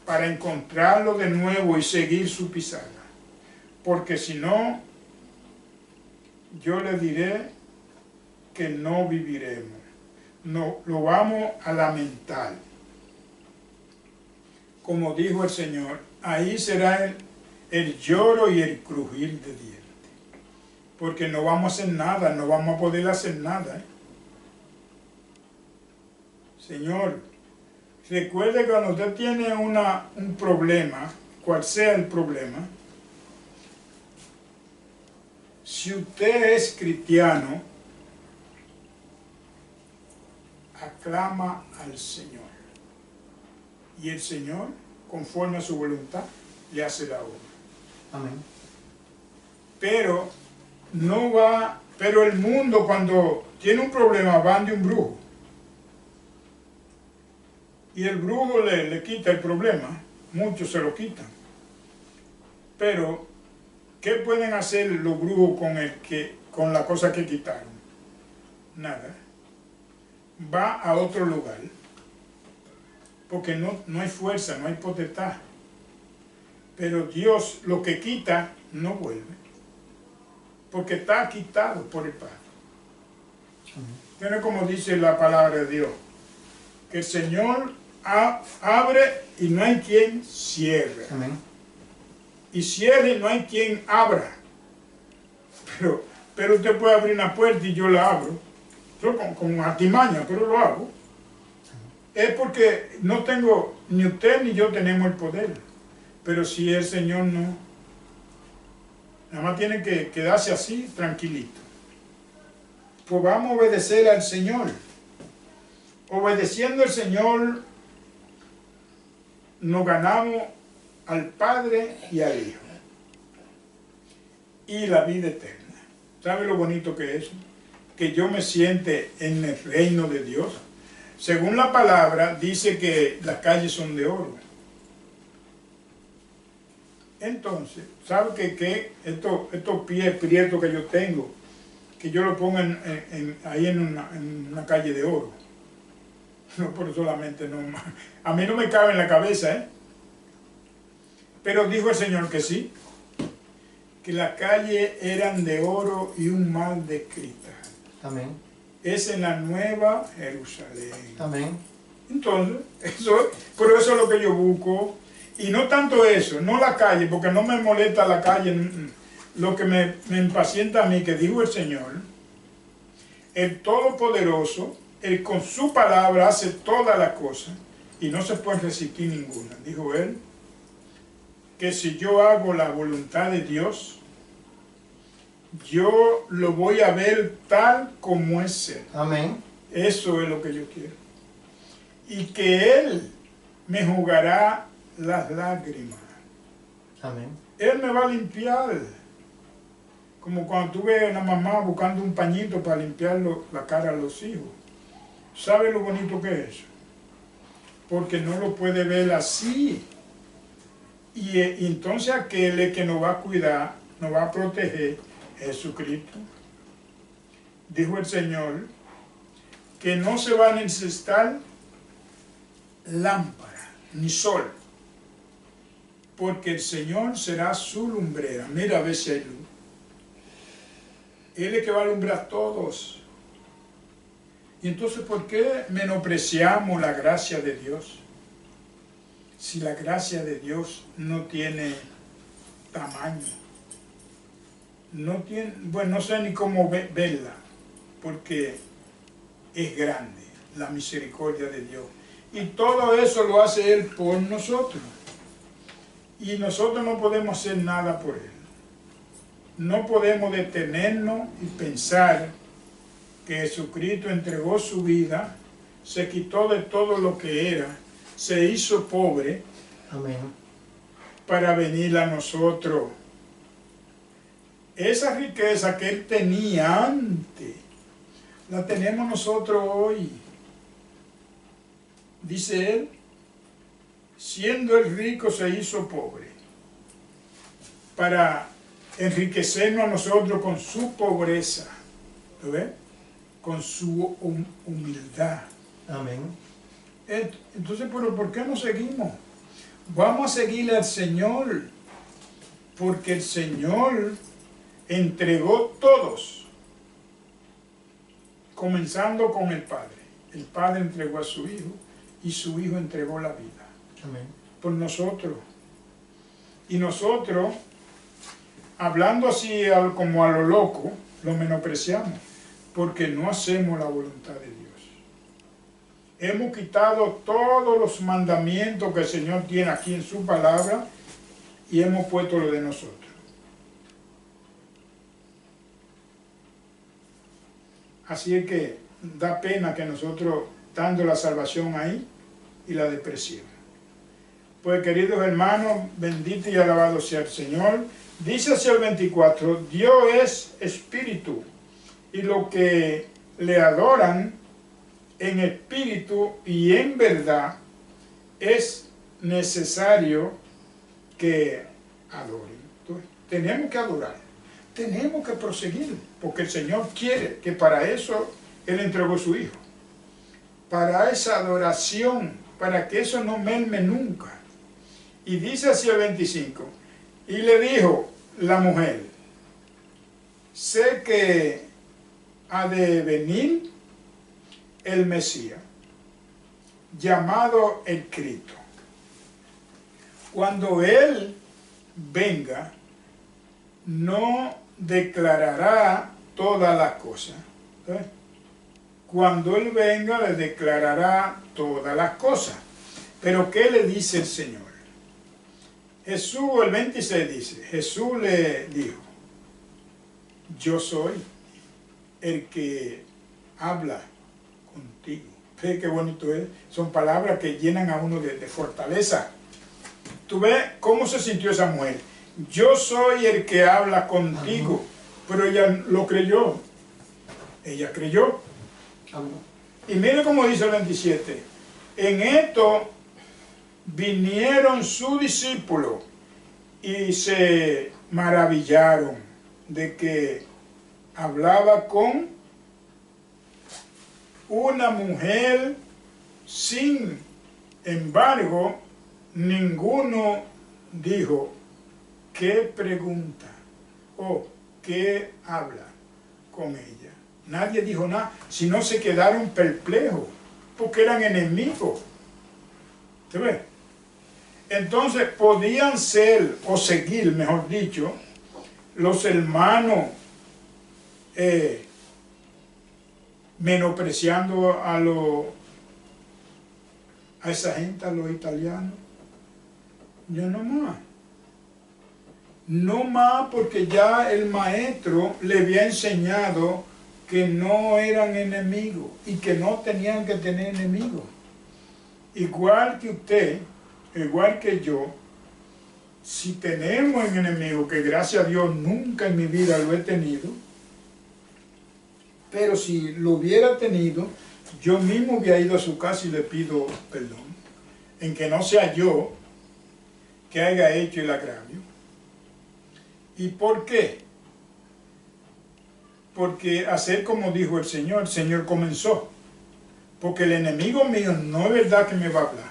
para encontrarlo de nuevo y seguir su pisada. Porque si no, yo le diré que no viviremos. No, lo vamos a lamentar. Como dijo el Señor, ahí será el lloro y el crujir de dientes. Porque no vamos a hacer nada, no vamos a poder hacer nada. Señor, recuerde que cuando usted tiene un problema, cual sea el problema, si usted es cristiano, aclama al Señor. Y el Señor, conforme a su voluntad, le hace la obra. Amén. Pero el mundo cuando tiene un problema van de un brujo. Y el brujo le quita el problema, muchos se lo quitan. Pero, ¿qué pueden hacer los brujos con la cosa que quitaron? Nada. Va a otro lugar. Porque no hay fuerza, no hay potestad. Pero Dios lo que quita no vuelve. Porque está quitado por el Padre. Tiene como dice la palabra de Dios, que el Señor abre y no hay quien cierre. Amén. Y cierre y no hay quien abra. Pero usted puede abrir una puerta y yo la abro. Yo con artimaña, pero lo hago. Es porque no tengo, ni usted ni yo tenemos el poder. Pero si el Señor no, nada más tiene que quedarse así, tranquilito. Pues vamos a obedecer al Señor. Obedeciendo al Señor, nos ganamos al Padre y al Hijo. Y la vida eterna. ¿Sabe lo bonito que es? Que yo me siente en el reino de Dios. Según la palabra, dice que las calles son de oro. Entonces, ¿sabe que estos pies prietos que yo tengo, que yo lo pongo ahí en una calle de oro? No, por solamente no. A mí no me cabe en la cabeza, ¿eh? Pero dijo el Señor que sí, que las calles eran de oro y un mar de cristal. Amén. Es en la Nueva Jerusalén. Amén. Entonces, pero eso es lo que yo busco. Y no tanto eso, no la calle, porque no me molesta la calle. Lo que me impacienta a mí, que dijo el Señor, el Todopoderoso, Él con su palabra hace todas las cosas y no se puede resistir ninguna. Dijo Él, que si yo hago la voluntad de Dios, yo lo voy a ver tal como es Él. Amén. Eso es lo que yo quiero. Y que Él me jugará las lágrimas. Amén. Él me va a limpiar. Como cuando tú ves a una mamá buscando un pañito para limpiar la cara a los hijos. ¿Sabe lo bonito que es eso? Porque no lo puede ver así. Y entonces aquel es que nos va a cuidar, nos va a proteger, Jesucristo. Dijo el Señor que no se va a necesitar lámpara ni sol, porque el Señor será su lumbrera. Mira a ver si hay luz. Él es que va a alumbrar a todos. Y entonces, ¿por qué menospreciamos la gracia de Dios? Si la gracia de Dios no tiene tamaño. No tiene, bueno, no sé ni cómo verla, porque es grande la misericordia de Dios. Y todo eso lo hace Él por nosotros. Y nosotros no podemos hacer nada por Él. No podemos detenernos y pensar que Jesucristo entregó su vida, se quitó de todo lo que era, se hizo pobre. Amén. Para venir a nosotros. Esa riqueza que Él tenía antes, la tenemos nosotros hoy. Dice Él, siendo el rico se hizo pobre, para enriquecernos a nosotros con su pobreza, ¿lo ves? Con su humildad. Amén. Entonces, ¿pero por qué no seguimos? Vamos a seguirle al Señor, porque el Señor entregó todos, comenzando con el Padre. El Padre entregó a su Hijo y su Hijo entregó la vida. Amén. Por nosotros. Y nosotros, hablando así como a lo loco, lo menospreciamos, porque no hacemos la voluntad de Dios. Hemos quitado todos los mandamientos que el Señor tiene aquí en su palabra y hemos puesto lo de nosotros. Así es que da pena que nosotros, dando la salvación ahí, y la despreciemos. Pues queridos hermanos, bendito y alabado sea el Señor. Dice hacia el 24, Dios es espíritu, y los que le adoran en espíritu y en verdad es necesario que adoren. Entonces, tenemos que adorar, tenemos que proseguir, porque el Señor quiere que para eso Él entregó a su Hijo, para esa adoración, para que eso no merme nunca. Y dice así el 25, y le dijo la mujer, sé que ha de venir el Mesías, llamado el Cristo. Cuando Él venga, no declarará todas las cosas. ¿Ves? Cuando Él venga, le declarará todas las cosas. Pero ¿qué le dice el Señor? Jesús, el 26 dice, Jesús le dijo, yo soy el que habla contigo. ¿Ves qué bonito es? Son palabras que llenan a uno de fortaleza. ¿Tú ves cómo se sintió esa mujer? Yo soy el que habla contigo. Pero ella lo creyó. Ella creyó. Amén. Y mire cómo dice el 27. En esto vinieron sus discípulos y se maravillaron de que hablaba con una mujer. Sin embargo, ninguno dijo qué pregunta o qué habla con ella. Nadie dijo nada, sino se quedaron perplejos porque eran enemigos. ¿Se ve? Entonces podían ser o seguir, mejor dicho, los hermanos menospreciando a esa gente, a los italianos. Ya no más. No más, porque ya el maestro le había enseñado que no eran enemigos y que no tenían que tener enemigos. Igual que usted, igual que yo, si tenemos un enemigo, que gracias a Dios nunca en mi vida lo he tenido, pero si lo hubiera tenido, yo mismo hubiera ido a su casa y le pido perdón, en que no sea yo que haya hecho el agravio. ¿Y por qué? Porque hacer como dijo el Señor comenzó. Porque el enemigo mío no es verdad que me va a hablar.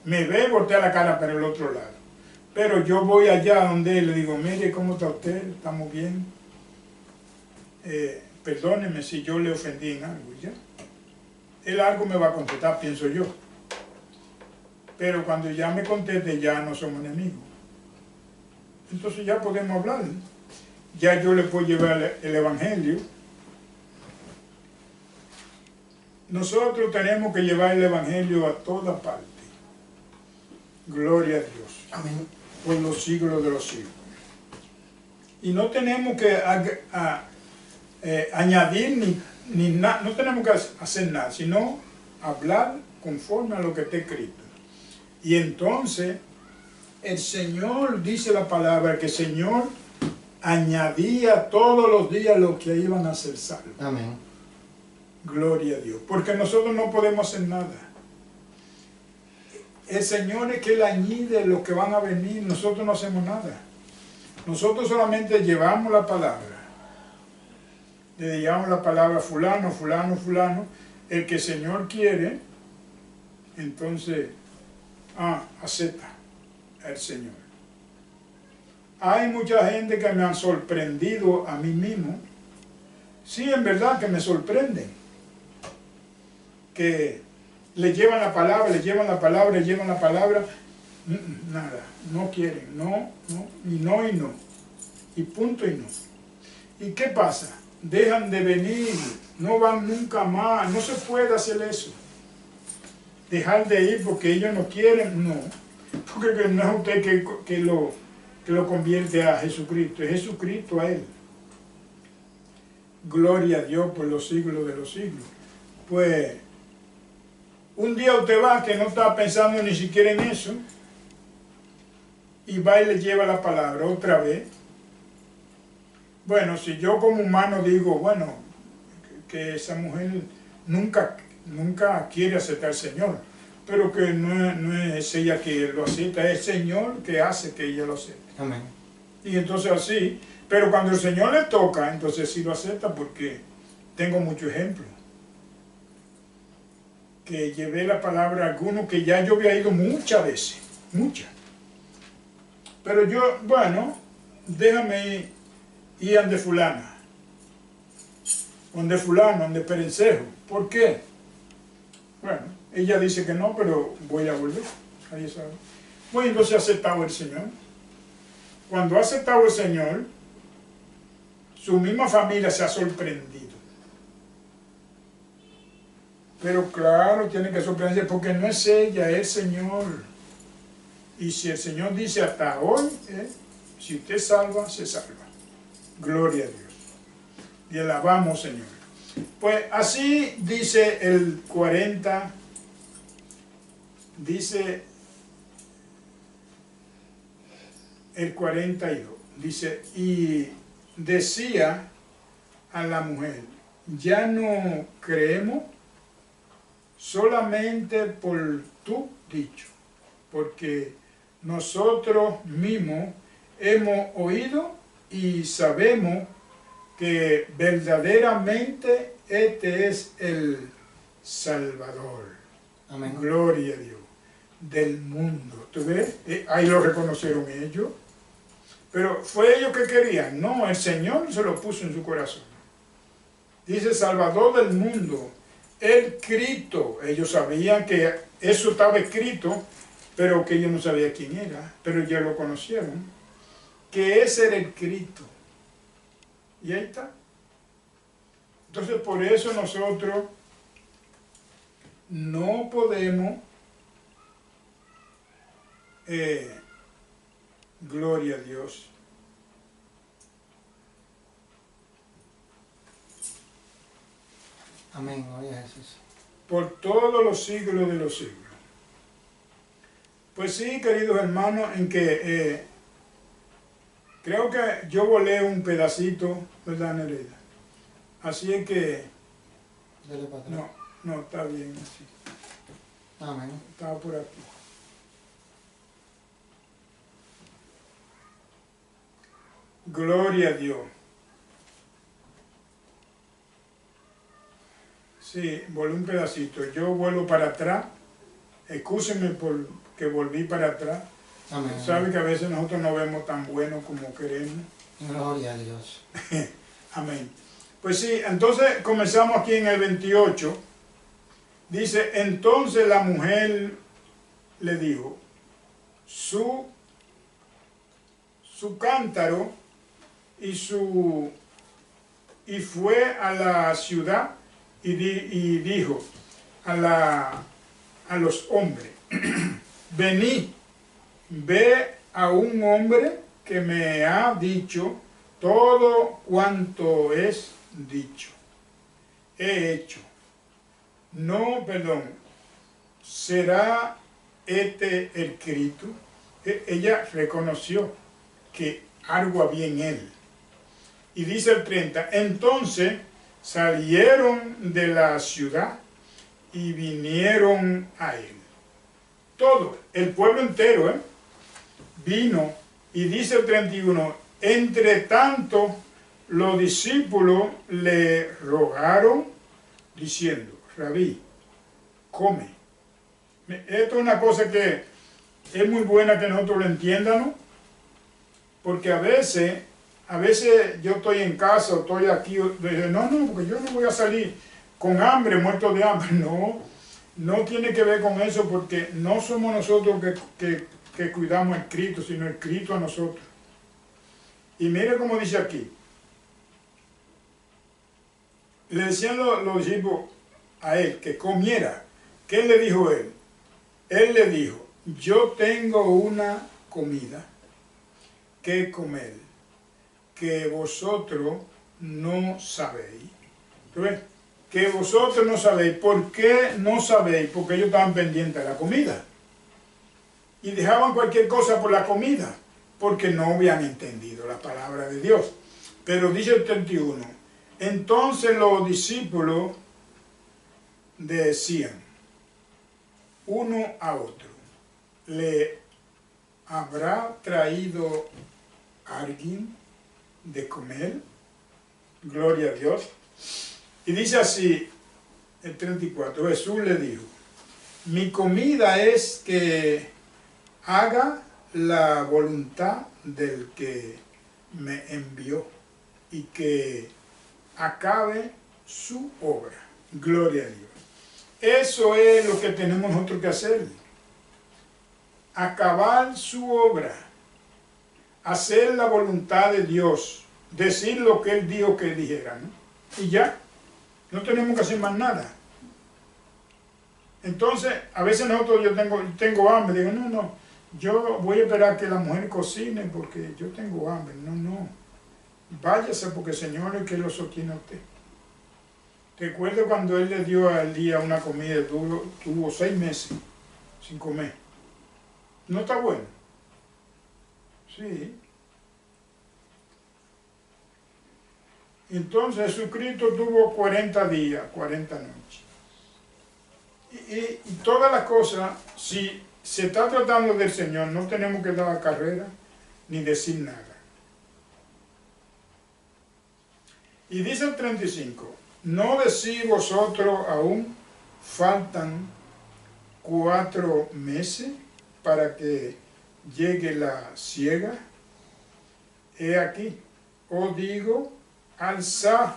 Me ve, voltea la cara para el otro lado. Pero yo voy allá donde él le digo, mire, ¿cómo está usted? ¿Estamos bien? Perdóneme si yo le ofendí en algo, ¿ya? Él algo me va a contestar, pienso yo. Pero cuando ya me conteste, ya no somos enemigos. Entonces ya podemos hablar. Ya yo le puedo llevar el Evangelio. Nosotros tenemos que llevar el Evangelio a toda parte. Gloria a Dios. Amén. Por los siglos de los siglos. Y no tenemos que añadir ni nada, no tenemos que hacer nada, sino hablar conforme a lo que está escrito. Y entonces, el Señor, dice la palabra, que el Señor añadía todos los días lo que iban a ser salvos. Amén. Gloria a Dios. Porque nosotros no podemos hacer nada. El Señor es que Él añade los que van a venir. Nosotros no hacemos nada. Nosotros solamente llevamos la palabra. Le llevamos la palabra fulano, fulano, fulano. El que el Señor quiere, entonces, acepta al Señor. Hay mucha gente que me han sorprendido a mí mismo. Sí, en verdad que me sorprenden. Que le llevan la palabra, le llevan la palabra, le llevan la palabra. Nada, no quieren, no, y no, y no. Y punto y no. ¿Y qué pasa? Dejan de venir, no van nunca más, no se puede hacer eso. Dejar de ir porque ellos no quieren, no. Porque no es usted que lo convierte a Jesucristo, es Jesucristo a Él. Gloria a Dios por los siglos de los siglos. Pues, un día usted va que no está pensando ni siquiera en eso, y va y le lleva la palabra otra vez. Bueno, si yo como humano digo, bueno, que esa mujer nunca quiere aceptar al Señor, pero que no es ella que lo acepta, es el Señor que hace que ella lo acepte. Amén. Y entonces así, pero cuando el Señor le toca, entonces sí lo acepta, porque tengo muchos ejemplos. Que llevé la palabra a algunos que ya yo había ido muchas veces, muchas. Pero yo, bueno, déjame ir ande fulana, donde fulano, donde perencejo. ¿Por qué? Bueno, ella dice que no, pero voy a volver. Ahí sabe. Bueno, entonces ha aceptado el Señor. Cuando ha aceptado el Señor, su misma familia se ha sorprendido. Pero claro, tiene que sorprenderse porque no es ella, es el Señor. Y si el Señor dice hasta hoy, si usted salva, se salva. Gloria a Dios. Y alabamos, Señor. Pues así dice el 40, dice el 42, dice, y decía a la mujer, ya no creemos solamente por tu dicho, porque nosotros mismos hemos oído y sabemos que verdaderamente este es el Salvador. Amén. Gloria a Dios, del mundo. ¿Tú ves? Ahí lo reconocieron ellos. Pero ¿fue ellos que querían? No, el Señor se lo puso en su corazón. Dice Salvador del mundo, el Cristo. Ellos sabían que eso estaba escrito, pero que ellos no sabían quién era, pero ya lo conocieron, que ese era el Cristo. Y ahí está. Entonces por eso nosotros no podemos, gloria a Dios, Amén, gloria a Jesús. por todos los siglos de los siglos, Pues sí, queridos hermanos, en que creo que yo volé un pedacito, ¿verdad, Nereida? Así es que, Dele para atrás. no, está bien así. Amén. Estaba por aquí. Gloria a Dios. Sí, volé un pedacito. Yo vuelo para atrás. Excúsenme por que volví para atrás. Amén. Sabe que a veces nosotros no vemos tan bueno como queremos. Gloria a Dios. Amén. Pues sí, entonces comenzamos aquí en el 28. Dice, entonces la mujer le dijo, su cántaro y fue a la ciudad y dijo a los hombres, venid, ve a un hombre que me ha dicho todo cuanto es dicho. He hecho. No, perdón, será este el Cristo. Ella reconoció que algo había en él. Y dice el 30, entonces salieron de la ciudad y vinieron a él. Todo, el pueblo entero, vino, y dice el 31, entre tanto los discípulos le rogaron diciendo, Rabí, come. Esto es una cosa que es muy buena que nosotros lo entiendamos, porque a veces yo estoy en casa o estoy aquí, no, porque yo no voy a salir con hambre, muerto de hambre. No tiene que ver con eso, porque no somos nosotros que cuidamos a Cristo, sino el Cristo a nosotros. Y mire cómo dice aquí. Le decían los discípulos a él que comiera. ¿Qué le dijo él? Él le dijo, yo tengo una comida que comer, que vosotros no sabéis. ¿Tú ves? Que vosotros no sabéis. ¿Por qué no sabéis? Porque ellos estaban pendientes de la comida. Y dejaban cualquier cosa por la comida, porque no habían entendido la palabra de Dios. Pero dice el 31, entonces los discípulos decían uno a otro, ¿le habrá traído alguien de comer? Gloria a Dios. Y dice así el 34, Jesús le dijo, mi comida es que haga la voluntad del que me envió y que acabe su obra. Gloria a Dios. Eso es lo que tenemos nosotros que hacer. Acabar su obra. Hacer la voluntad de Dios. Decir lo que Él dijo que dijera, ¿no? Y ya. No tenemos que hacer más nada. Entonces, a veces nosotros, yo tengo hambre. Digo, no, yo voy a esperar que la mujer cocine porque yo tengo hambre. No. Váyase porque el Señor es el que lo sostiene a usted. Recuerdo cuando Él le dio a Elías una comida, tuvo 6 meses sin comer. ¿No está bueno? Sí. Entonces Jesucristo tuvo 40 días, 40 noches. Y todas las cosas, si se está tratando del Señor, no tenemos que dar carrera ni decir nada. Y dice el 35, ¿no decís vosotros aún faltan 4 meses para que llegue la siega? He aquí, os digo, alzad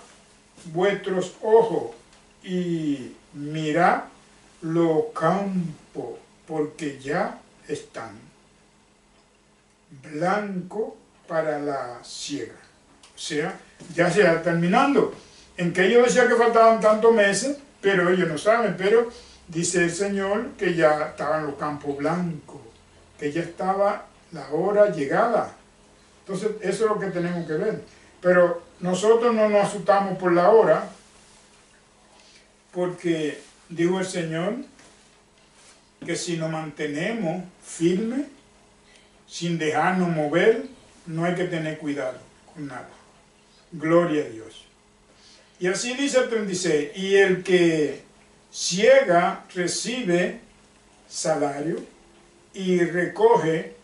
vuestros ojos y mirad los campos, porque ya están blancos para la siega. O sea, ya se está terminando. En que ellos decían que faltaban tantos meses, pero ellos no saben. Pero dice el Señor que ya estaban los campos blancos, que ya estaba la hora llegada. Entonces, eso es lo que tenemos que ver. Pero nosotros no nos asustamos por la hora, porque dijo el Señor que si nos mantenemos firmes, sin dejarnos mover, no hay que tener cuidado con nada. Gloria a Dios. Y así dice el 36, y el que ciega recibe salario y recoge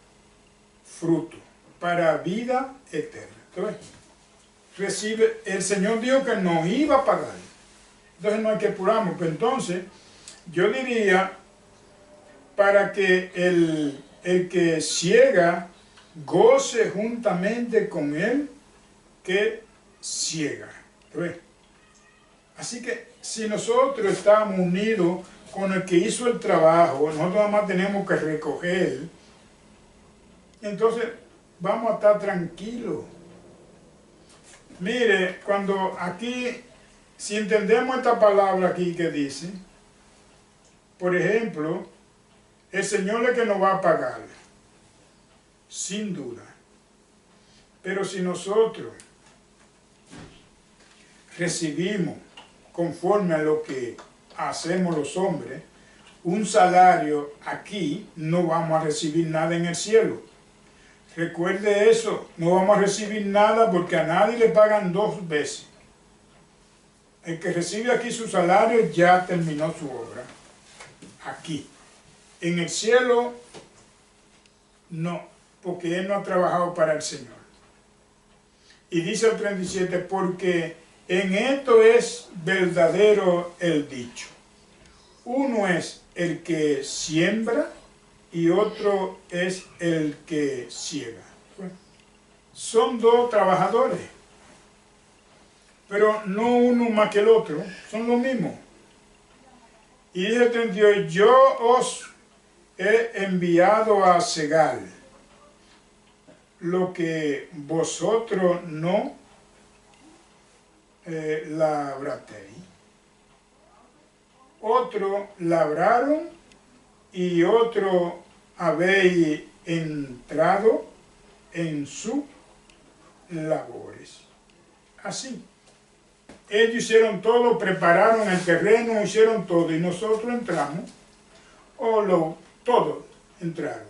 fruto para vida eterna. Entonces, recibe, el Señor dijo que nos iba a pagar. Entonces no hay que apurarnos. Pero entonces, yo diría, para que el que ciega goce juntamente con él que ciega. ¿Ves? Así que si nosotros estamos unidos con el que hizo el trabajo, nosotros nada más tenemos que recoger, entonces vamos a estar tranquilos. Mire, cuando aquí, si entendemos esta palabra aquí que dice, por ejemplo, el Señor es el que nos va a pagar, sin duda. Pero si nosotros recibimos, conforme a lo que hacemos los hombres, un salario aquí, no vamos a recibir nada en el cielo. Recuerde eso, no vamos a recibir nada porque a nadie le pagan 2 veces. El que recibe aquí su salario ya terminó su obra. Aquí. En el cielo, no, porque él no ha trabajado para el Señor. Y dice el 37, porque en esto es verdadero el dicho. Uno es el que siembra y otro es el que ciega. Son 2 trabajadores, pero no uno más que el otro, son lo mismo. Y dice el 38, yo os he enviado a cegar lo que vosotros no labrasteis. Otro labraron y otro habéis entrado en sus labores. Así. Ellos hicieron todo, prepararon el terreno, hicieron todo, y nosotros entramos, todos entraron.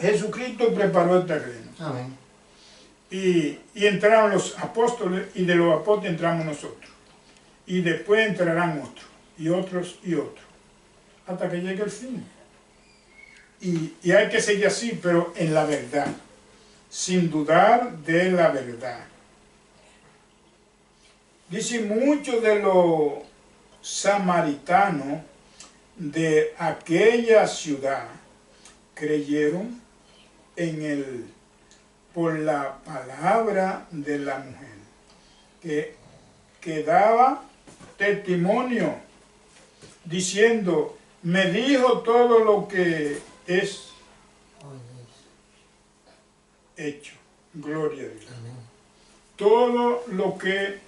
Jesucristo preparó el terreno. Amén. Y entraron los apóstoles, y de los apóstoles entramos nosotros. Y después entrarán otros, y otros, hasta que llegue el fin. Y hay que seguir así, pero en la verdad, sin dudar de la verdad. Dice, muchos de los samaritanos de aquella ciudad creyeron por la palabra de la mujer, que daba testimonio, diciendo, me dijo todo lo que es hecho. Gloria a Dios. Amén. Todo lo que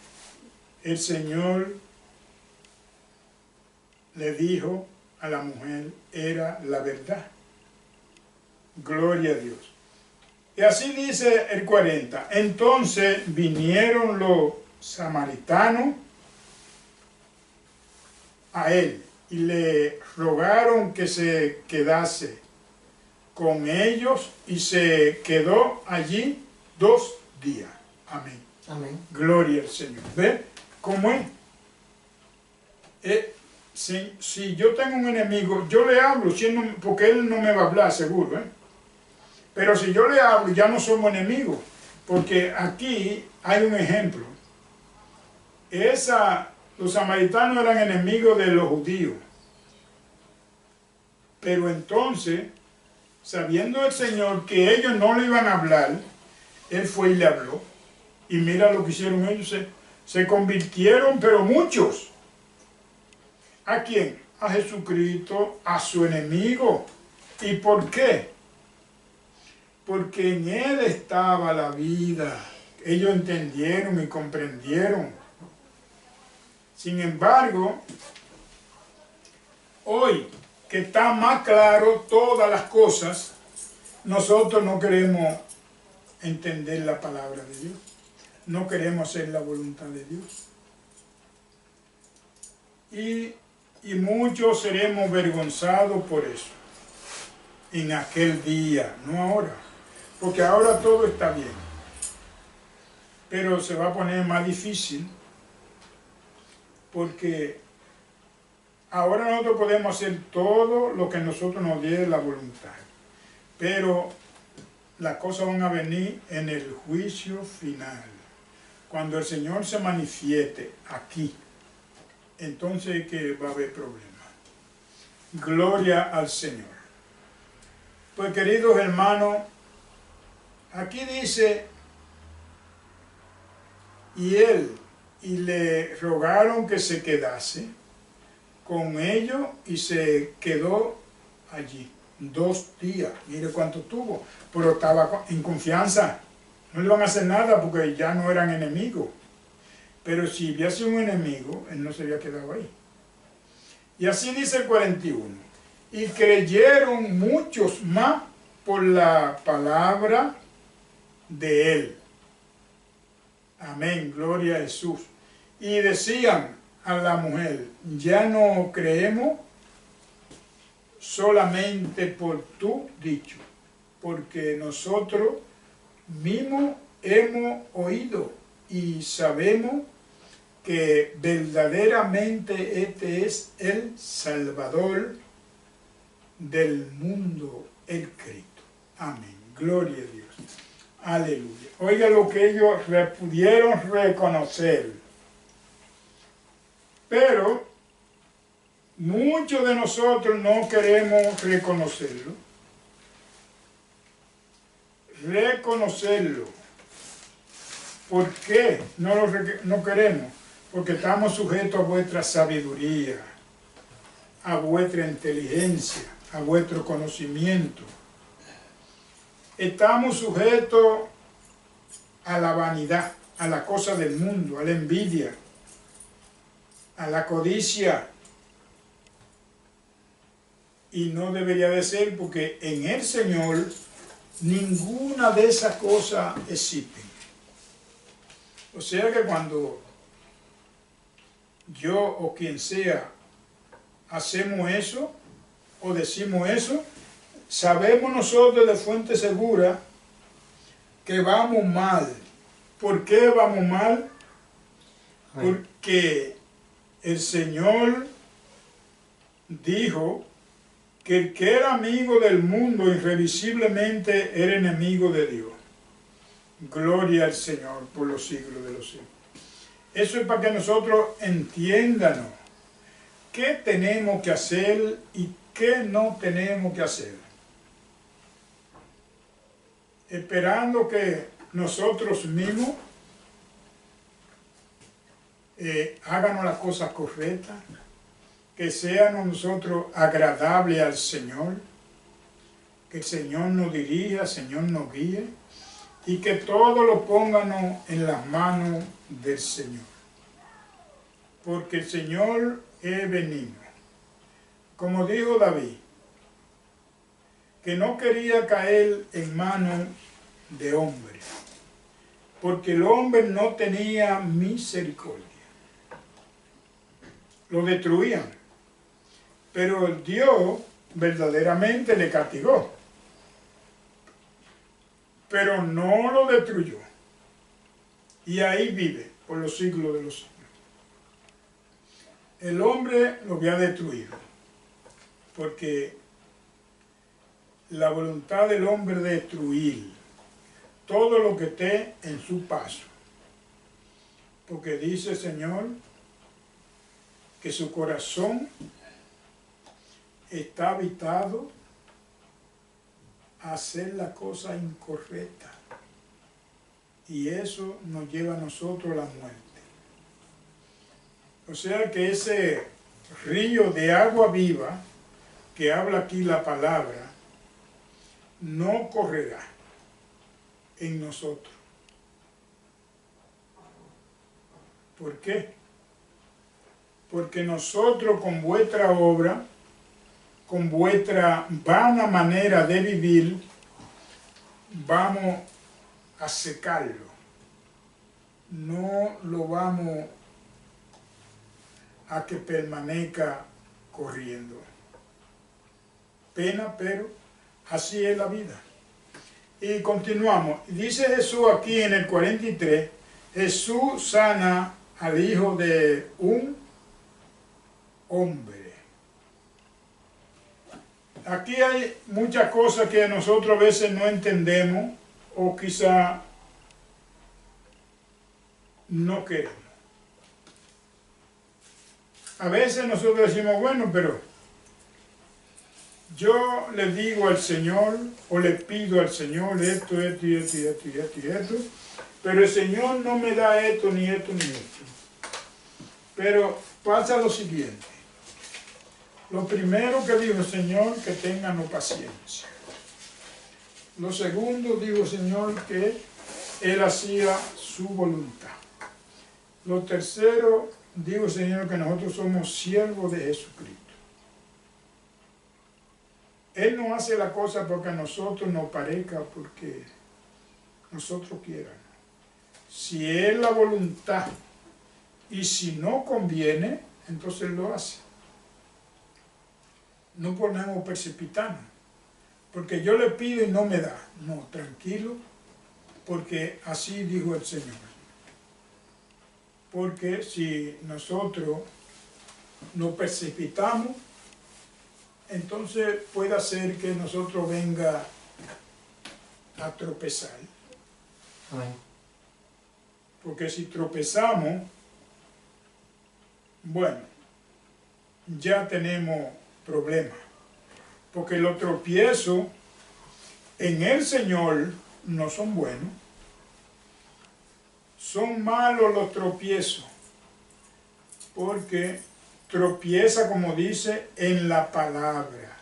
el Señor le dijo a la mujer era la verdad. Gloria a Dios. Y así dice el 40. Entonces vinieron los samaritanos a él y le rogaron que se quedase con ellos, y se quedó allí 2 días. Amén. Amén. Gloria al Señor. ¿Ve cómo es? Si yo tengo un enemigo, yo le hablo, porque él no me va a hablar seguro, pero si yo le hablo, ya no somos enemigos, porque aquí hay un ejemplo. Los samaritanos eran enemigos de los judíos, pero entonces, sabiendo el Señor que ellos no le iban a hablar, él fue y le habló, y mira lo que hicieron ellos, se convirtieron, pero muchos. ¿A quién? A Jesucristo, a su enemigo. ¿Y por qué? Porque en él estaba la vida. Ellos entendieron y comprendieron. Sin embargo, hoy que está más claro todas las cosas, nosotros no queremos entender la palabra de Dios. No queremos hacer la voluntad de Dios. Y Y muchos seremos avergonzados por eso. En aquel día, no ahora. Porque ahora todo está bien. Pero se va a poner más difícil. Porque ahora nosotros podemos hacer todo lo que nosotros nos dé la voluntad. Pero las cosas van a venir en el juicio final. Cuando el Señor se manifieste aquí, entonces es que va a haber problemas. Gloria al Señor. Pues queridos hermanos, aquí dice, y le rogaron que se quedase con ellos y se quedó allí 2 días. Mire cuánto tuvo, pero estaba en confianza. No le iban a hacer nada porque ya no eran enemigos. Pero si hubiese un enemigo, él no se había quedado ahí. Y así dice el 41. Y creyeron muchos más por la palabra de él. Amén, gloria a Jesús. Y decían a la mujer, ya no creemos solamente por tu dicho, porque nosotros mismos hemos oído y sabemos que verdaderamente este es el Salvador del mundo, el Cristo. Amén. Gloria a Dios. Aleluya. Oiga lo que ellos pudieron reconocer. Pero muchos de nosotros no queremos reconocerlo. Reconocerlo. ¿Por qué no queremos? Porque estamos sujetos a vuestra sabiduría, a vuestra inteligencia, a vuestro conocimiento. Estamos sujetos a la vanidad, a la cosa del mundo, a la envidia, a la codicia. Y no debería de ser, porque en el Señor ninguna de esas cosas existen. O sea que cuando yo o quien sea hacemos eso o decimos eso, sabemos nosotros de fuente segura que vamos mal. ¿Por qué vamos mal? Porque el Señor dijo que el que era amigo del mundo irrevisiblemente era enemigo de Dios. Gloria al Señor por los siglos de los siglos. Eso es para que nosotros entiendamos qué tenemos que hacer y qué no tenemos que hacer. Esperando que nosotros mismos háganos las cosas correctas, que sean nosotros agradables al Señor, que el Señor nos dirija, el Señor nos guíe, y que todo lo pónganos en las manos del Señor. Porque el Señor es benigno. Como dijo David, que no quería caer en manos de hombres, porque el hombre no tenía misericordia. Lo destruían. Pero Dios verdaderamente le castigó. Pero no lo destruyó. Y ahí vive por los siglos de los siglos. El hombre lo había destruido. Porque la voluntad del hombre es destruir todo lo que esté en su paso. Porque dice el Señor que su corazón está habitado a hacer la cosa incorrecta. Y eso nos lleva a nosotros a la muerte. O sea que ese río de agua viva que habla aquí la palabra no correrá en nosotros. ¿Por qué? Porque nosotros con vuestra obra, con vuestra vana manera de vivir, vamos a secarlo. No lo vamos a que permanezca corriendo. Pena, pero así es la vida. Y continuamos. Dice Jesús aquí en el 43, Jesús sana al hijo de un hombre. Aquí hay muchas cosas que nosotros a veces no entendemos o quizá no queremos. A veces nosotros decimos, bueno, pero yo le digo al Señor o le pido al Señor esto, esto y esto y esto y esto y esto, pero el Señor no me da esto, ni esto, ni esto. Pero pasa lo siguiente. Lo primero que dijo el Señor, que tengan paciencia. Lo segundo, dijo el Señor, que Él hacía su voluntad. Lo tercero, dijo el Señor, que nosotros somos siervos de Jesucristo. Él no hace la cosa porque a nosotros nos parezca, porque nosotros quieramos. Si es la voluntad y si no conviene, entonces Él lo hace. No podemos precipitarnos, porque yo le pido y no me da. No, tranquilo, porque así dijo el Señor. Porque si nosotros nos precipitamos, entonces puede ser que nosotros venga a tropezar. Amén. Porque si tropezamos, bueno, ya tenemos problemas. Porque los tropiezos en el Señor no son buenos. Son malos los tropiezos. Porque tropieza, como dice, en la palabra.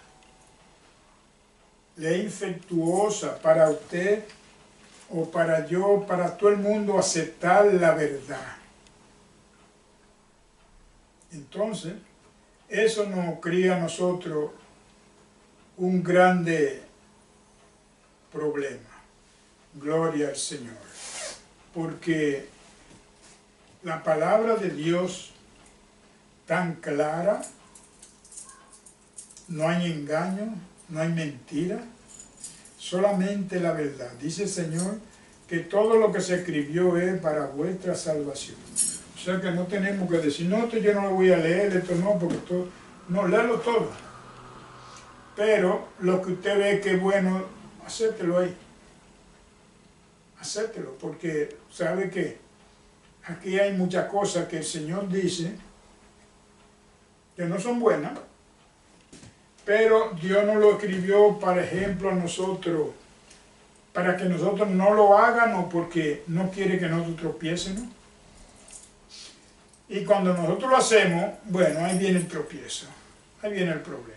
Le es infectuosa para usted o para yo, para todo el mundo aceptar la verdad. Entonces, eso nos crea a nosotros un grande problema. Gloria al Señor. Porque la palabra de Dios tan clara, no hay engaño, no hay mentira, solamente la verdad. Dice el Señor que todo lo que se escribió es para vuestra salvación. O sea que no tenemos que decir, no, esto yo no lo voy a leer, esto no, porque esto, no, léalo todo. Pero lo que usted ve que es bueno, acéptelo ahí. Acéptelo, porque sabe que aquí hay muchas cosas que el Señor dice que no son buenas, pero Dios no lo escribió, por ejemplo, a nosotros, para que nosotros no lo hagan o porque no quiere que nosotros tropiecemos. Y cuando nosotros lo hacemos, bueno, ahí viene el tropiezo, ahí viene el problema.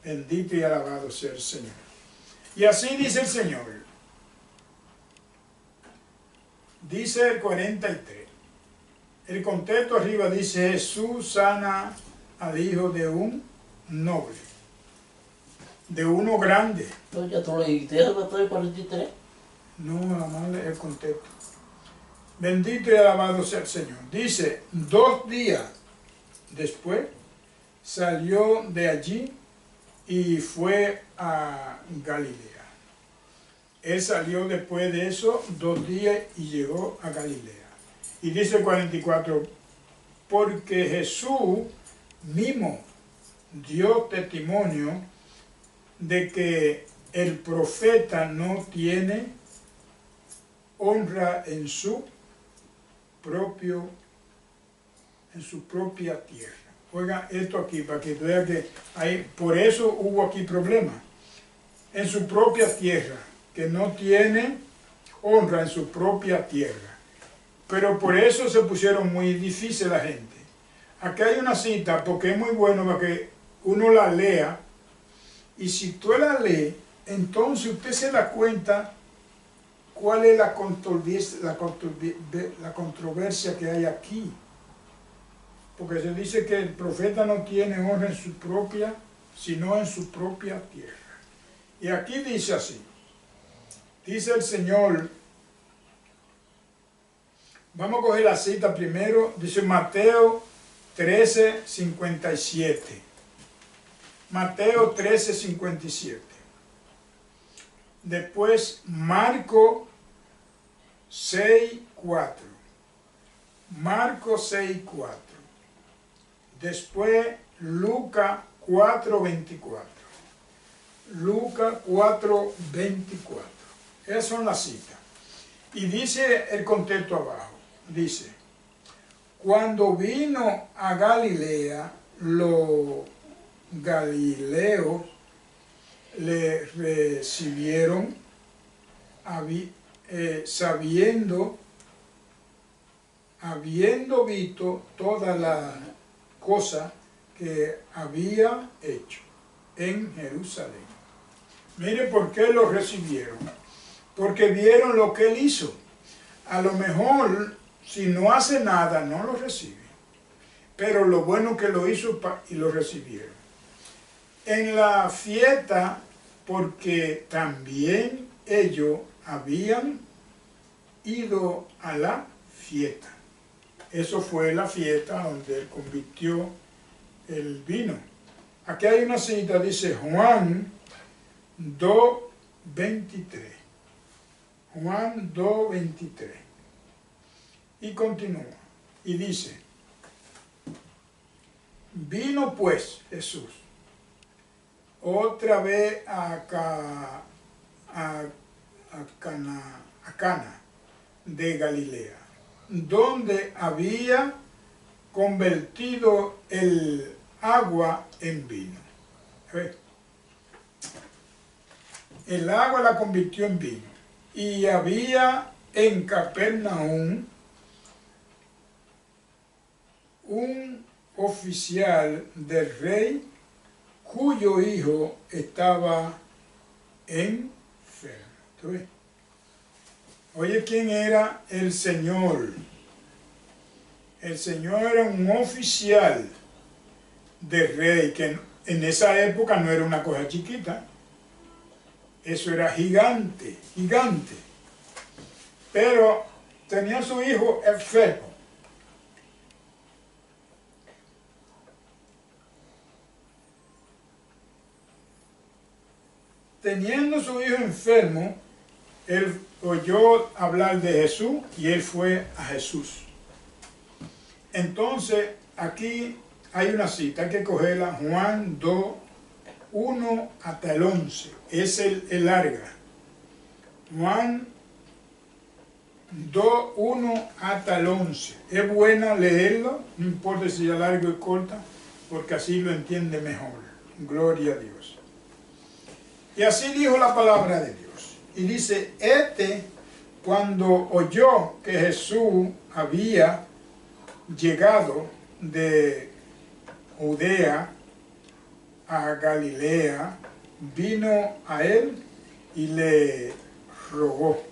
Bendito y alabado sea el Señor. Y así dice el Señor. Dice el 43. El contexto arriba dice, Jesús sana al hijo de un noble, de uno grande. No, ya tú lo dijiste, ya estoy en 43. No, nada más el contexto. Bendito y alabado sea el Señor. Dice, 2 días después salió de allí y fue a Galilea. Él salió después de eso 2 días y llegó a Galilea. Y dice el 44, porque Jesús mismo dio testimonio de que el profeta no tiene honra en su propia tierra. Oigan esto aquí para que vean que hay, por eso hubo aquí problemas. En su propia tierra, que no tiene honra en su propia tierra. Pero por eso se pusieron muy difícil la gente. Aquí hay una cita, porque es muy bueno para que uno la lea, y si tú la lees, entonces usted se da cuenta cuál es la controversia que hay aquí. Porque se dice que el profeta no tiene honra en su propia, sino en su propia tierra. Y aquí dice así, dice el Señor, vamos a coger la cita primero, dice Mateo 13:57. Mateo 13:57. Después Marco 6:4. Marcos 6:4. Después Lucas 4:24. Lucas 4:24. Esas son las citas. Y dice el contexto abajo. Dice, cuando vino a Galilea, los galileos le recibieron habiendo visto todas las cosas que había hecho en Jerusalén. Mire por qué lo recibieron. Porque vieron lo que él hizo. A lo mejor, si no hace nada, no lo reciben. Pero lo bueno que lo hizo y lo recibieron. En la fiesta, porque también ellos habían ido a la fiesta. Eso fue la fiesta donde él convirtió el vino. Aquí hay una cita, dice Juan 2:23. Juan 2:23. Y continúa. Y dice, vino pues Jesús otra vez a Cana de Galilea, donde había convertido el agua en vino. El agua la convirtió en vino. Y había en Capernaum un oficial del rey cuyo hijo estaba enfermo. Oye, ¿quién era el Señor? El Señor era un oficial del rey, que en esa época no era una cosa chiquita. Eso era gigante, gigante. Pero tenía a su hijo enfermo. Teniendo a su hijo enfermo, él oyó hablar de Jesús y él fue a Jesús. Entonces, aquí hay una cita, hay que cogerla, Juan 2:1 hasta el 11. Es el larga. Juan 2:1 hasta el 11. Es buena leerlo, no importa si es largo y corta, porque así lo entiende mejor. Gloria a Dios. Y así dijo la palabra de Dios. Y dice, cuando oyó que Jesús había llegado de Judea a Galilea, vino a él y le rogó.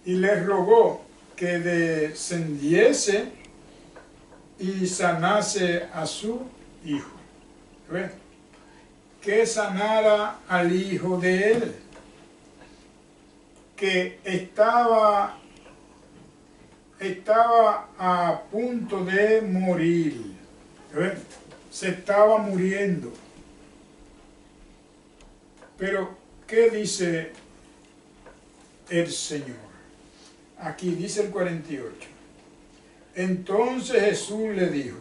Y le rogó que descendiese y sanase a su hijo. ¿Ves? Que sanara al hijo de él, que estaba a punto de morir. ¿Ves? Se estaba muriendo. Pero, ¿qué dice el Señor? Aquí dice el 48. Entonces Jesús le dijo,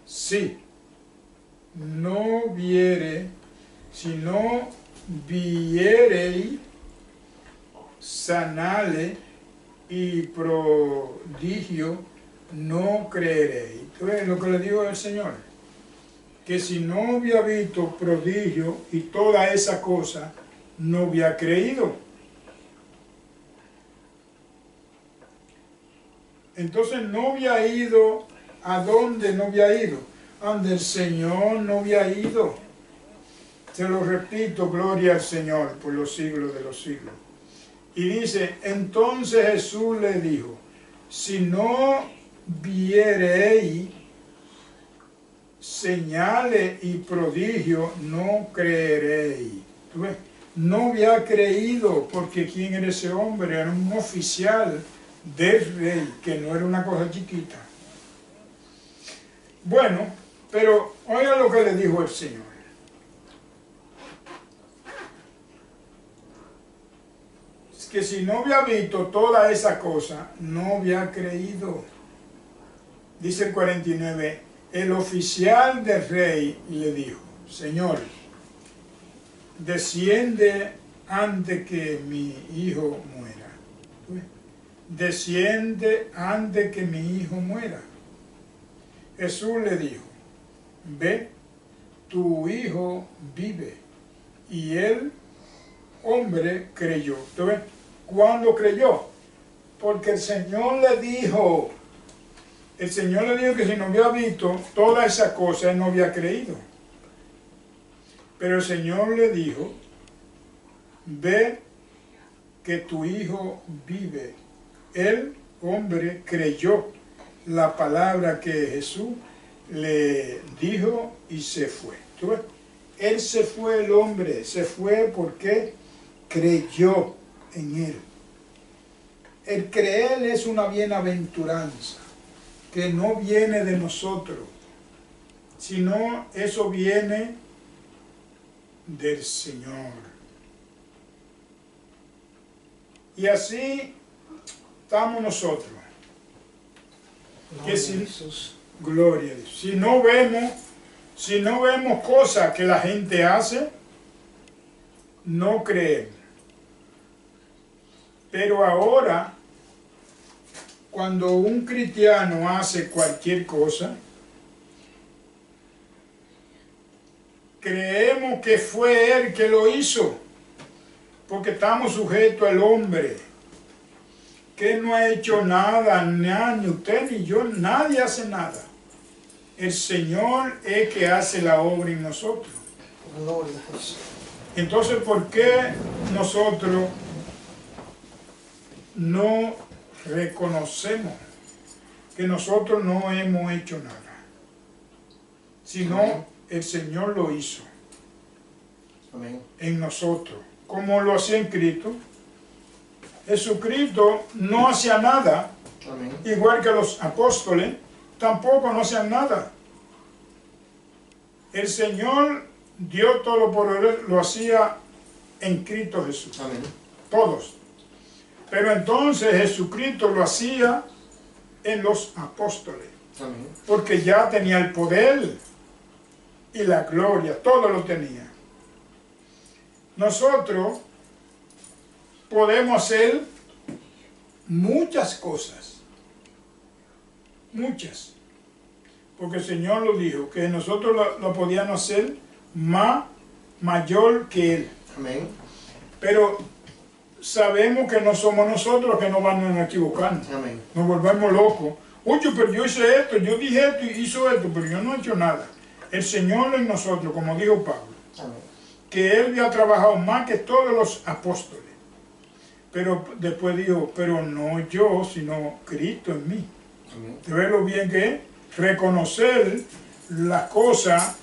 sí, no viere, si no viereis sanale y prodigio, no creeréis. Entonces, lo que le digo al Señor, que si no había visto prodigio y toda esa cosa, no había creído. Entonces no había ido, ¿a dónde no había ido? Donde el Señor no había ido. Se lo repito, gloria al Señor por los siglos de los siglos. Y dice, entonces Jesús le dijo, si no viereis señales y prodigios, no creeréis. ¿Tú ves? No había creído, porque ¿quién era ese hombre? Era un oficial del rey, que no era una cosa chiquita. Bueno, pero oiga lo que le dijo el Señor. Es que si no había visto toda esa cosa, no había creído. Dice el 49, el oficial del rey le dijo, Señor, desciende antes que mi hijo muera. Desciende antes que mi hijo muera. Jesús le dijo, ve, tu hijo vive. Y el hombre creyó. ¿Tú ves? ¿Cuándo creyó? Porque el Señor le dijo que si no había visto toda esa cosa, él no había creído. Pero el Señor le dijo, ve que tu hijo vive. El hombre creyó la palabra que Jesús le dijo y se fue. ¿Tú ves? Él se fue, el hombre, se fue porque creyó en él. El creer es una bienaventuranza que no viene de nosotros, sino eso viene del Señor. Y así estamos nosotros. Que si, gloria a Dios. Si no vemos cosas que la gente hace, no creemos. Pero ahora, cuando un cristiano hace cualquier cosa, creemos que fue él que lo hizo, porque estamos sujetos al hombre, que no ha hecho nada, ni usted ni yo, nadie hace nada. El Señor es que hace la obra en nosotros. Entonces, ¿por qué nosotros no reconocemos que nosotros no hemos hecho nada? Sino el Señor lo hizo. Amén. En nosotros, como lo hacía en Cristo. Jesucristo no hacía nada. Amén. Igual que los apóstoles, tampoco no hacían nada. El Señor, Dios Todopoderoso, lo hacía en Cristo Jesús. Amén. Todos. Pero entonces Jesucristo lo hacía en los apóstoles. Amén. Porque ya tenía el poder y la gloria, todo lo tenía. Nosotros podemos hacer muchas cosas, muchas, porque el Señor lo dijo, que nosotros lo podíamos hacer mayor que Él. Amén. Pero sabemos que no somos nosotros los que nos van a equivocar. Amén. Nos volvemos locos. Oye, pero yo hice esto, yo dije esto y hizo esto, pero yo no he hecho nada. El Señor en nosotros, como dijo Pablo, Amén. que Él había trabajado más que todos los apóstoles. Pero después dijo, pero no yo, sino Cristo en mí. Amén. ¿Te ves lo bien que es? Reconocer las cosas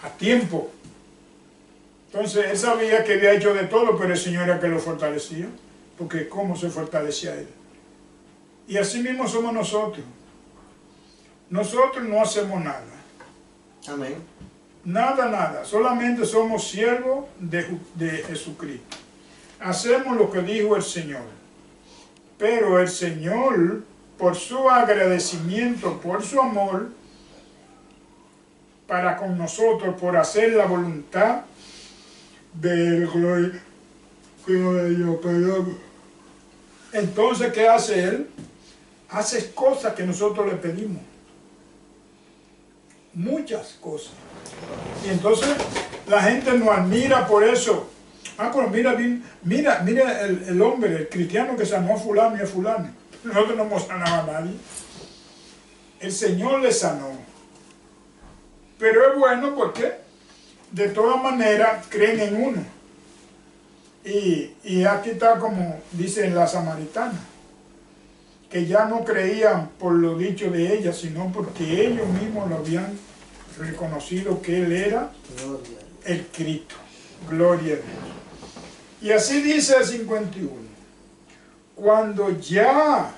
a tiempo. Entonces, él sabía que había hecho de todo, pero el Señor era que lo fortalecía. Porque ¿cómo se fortalecía él? Y así mismo somos nosotros. Nosotros no hacemos nada. Amén. Nada, nada. Solamente somos siervos de Jesucristo. Hacemos lo que dijo el Señor. Pero el Señor, por su agradecimiento, por su amor para con nosotros, por hacer la voluntad del gloria de Dios, perdón. Entonces, ¿qué hace Él? Hace cosas que nosotros le pedimos. Muchas cosas. Y entonces la gente nos admira por eso. Ah, pero mira el hombre, el cristiano que sanó a fulano y a fulano. Nosotros no hemos sanado a nadie. El Señor le sanó. Pero es bueno porque de todas maneras creen en uno. Y aquí está como dicen la samaritana, que ya no creían por lo dicho de ella, sino porque ellos mismos lo habían reconocido que Él era el Cristo. Gloria a Dios. Y así dice el 51. Cuando ya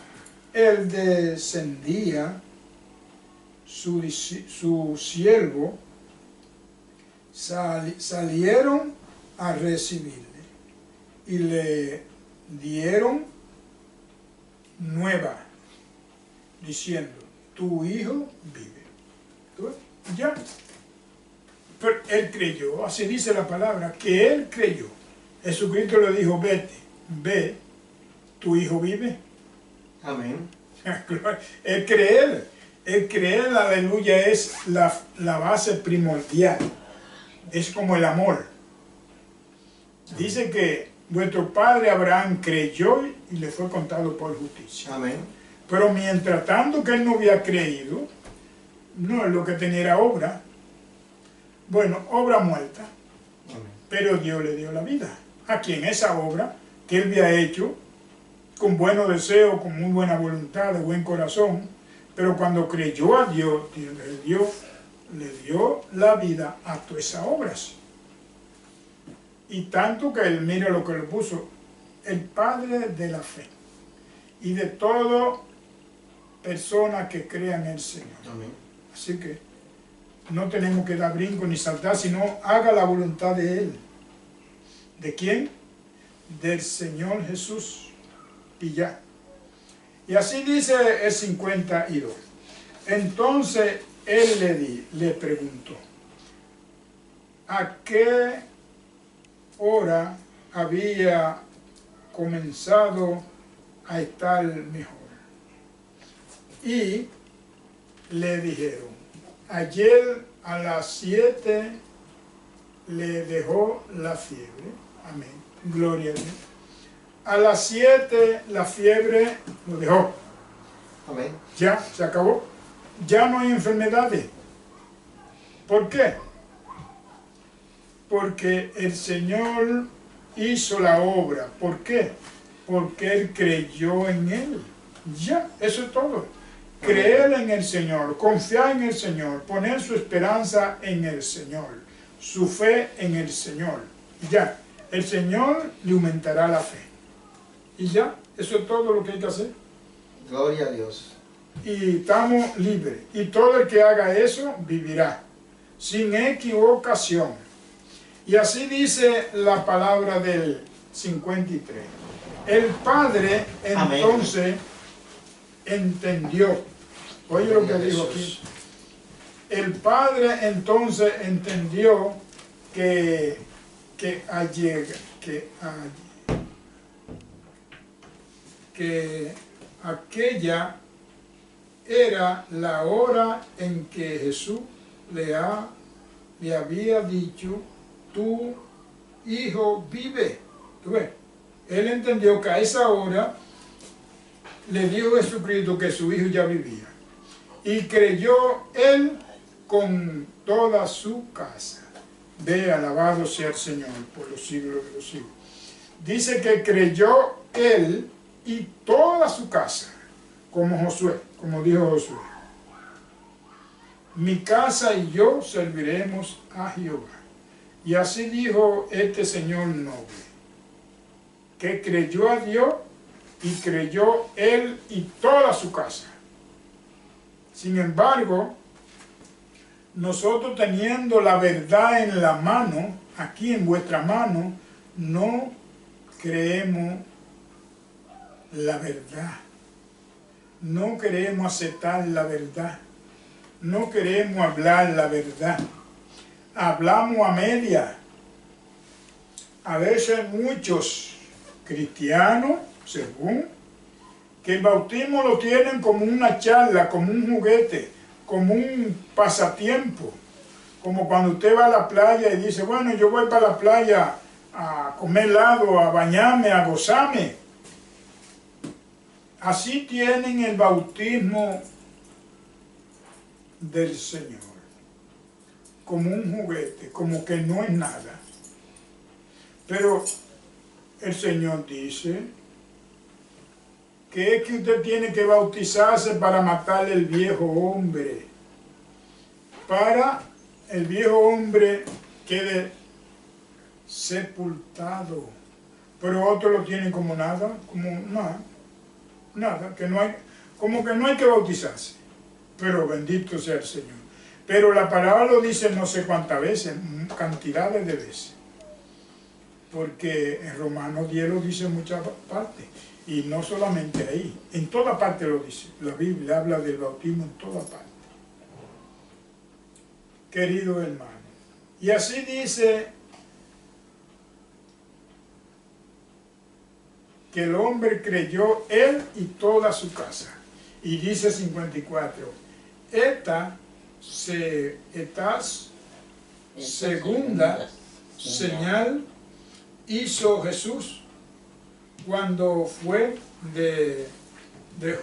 él descendía, su siervo, salieron a recibirle y le dieron nueva, diciendo, tu hijo vive. ¿Tú ves? Ya. Pero él creyó, así dice la palabra, que él creyó. Jesucristo le dijo, vete, ve, tu hijo vive. Amén. El creer, aleluya, es la base primordial. Es como el amor. Dice que vuestro padre Abraham creyó y le fue contado por justicia. Amén. Pero mientras tanto que él no había creído, no, lo que tenía era obra. Bueno, obra muerta. Amén. Pero Dios le dio la vida. A quien esa obra que él había hecho con buenos deseos, con muy buena voluntad, de buen corazón, pero cuando creyó a Dios, Dios le dio la vida a todas esas obras. Y tanto que él, mira lo que le puso, el padre de la fe y de toda persona que crea en el Señor. Amén. Así que no tenemos que dar brinco ni saltar, sino haga la voluntad de Él. ¿De quién? Del Señor Jesús. Y ya. Y así dice el 52. Entonces él le preguntó, ¿a qué hora había comenzado a estar mejor? Y le dijeron, ayer a las 7 le dejó la fiebre. Amén. Gloria a Dios. A las 7 la fiebre lo dejó. Amén. Ya, se acabó. Ya no hay enfermedades. ¿Por qué? Porque el Señor hizo la obra. ¿Por qué? Porque Él creyó en Él. Ya, eso es todo. Creer en el Señor, confiar en el Señor, poner su esperanza en el Señor, su fe en el Señor. Ya, el Señor le aumentará la fe. Y ya, eso es todo lo que hay que hacer. Gloria a Dios. Y estamos libres. Y todo el que haga eso vivirá, sin equivocación. Y así dice la palabra del 53. El Padre entonces entendió. Oye lo que dijo aquí. El Padre entonces entendió que aquella era la hora en que Jesús le había dicho, tu hijo vive. ¿Tú ves? Él entendió que a esa hora le dijo Jesucristo que su hijo ya vivía. Y creyó él con toda su casa. Ve, alabado sea el Señor por los siglos de los siglos. Dice que creyó él y toda su casa, como Josué, como dijo Josué. Mi casa y yo serviremos a Jehová. Y así dijo este señor noble, que creyó a Dios y creyó él y toda su casa. Sin embargo, nosotros teniendo la verdad en la mano, aquí en vuestra mano, no creemos la verdad. No queremos aceptar la verdad. No queremos hablar la verdad. Hablamos a media. A veces muchos cristianos, según, que el bautismo lo tienen como una charla, como un juguete, como un pasatiempo. Como cuando usted va a la playa y dice, bueno, yo voy para la playa a comer helado, a bañarme, a gozarme. Así tienen el bautismo del Señor, como un juguete, como que no es nada. Pero el Señor dice que es que usted tiene que bautizarse para matar el viejo hombre, para el viejo hombre quede sepultado. Pero otros lo tienen como nada, como nada, que no hay. como que no hay que bautizarse. Pero bendito sea el Señor. Pero la palabra lo dice no sé cuántas veces, cantidades de veces. Porque en Romanos 10 lo dice en muchas partes. Y no solamente ahí, en toda parte lo dice. La Biblia habla del bautismo en toda parte. Querido hermano. Y así dice que el hombre creyó él y toda su casa. Y dice 54, esta segunda señal hizo Jesús cuando fue de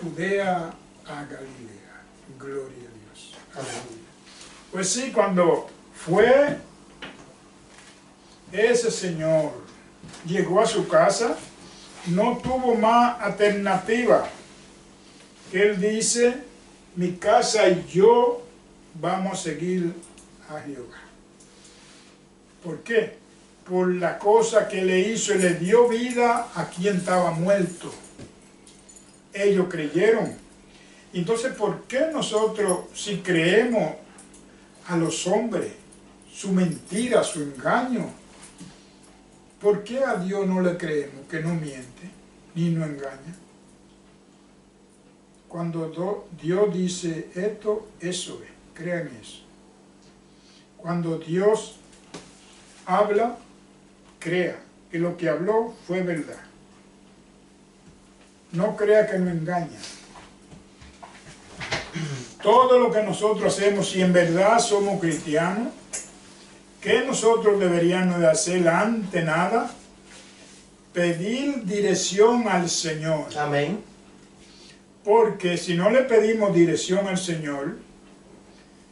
Judea a Galilea. Gloria a Dios. Aleluya. Pues sí, cuando fue ese Señor, llegó a su casa, no tuvo más alternativa. Que él dice, mi casa y yo vamos a seguir a Jehová. ¿Por qué? Por la cosa que le hizo y le dio vida a quien estaba muerto. Ellos creyeron. Entonces, ¿por qué nosotros, si creemos a los hombres, su mentira, su engaño, ¿por qué a Dios no le creemos que no miente ni no engaña? Cuando Dios dice esto, eso es, crean eso. Cuando Dios habla, crea que lo que habló fue verdad. No crea que nos engaña. Todo lo que nosotros hacemos, si en verdad somos cristianos, ¿qué nosotros deberíamos de hacer ante nada? Pedir dirección al Señor. Amén. Porque si no le pedimos dirección al Señor,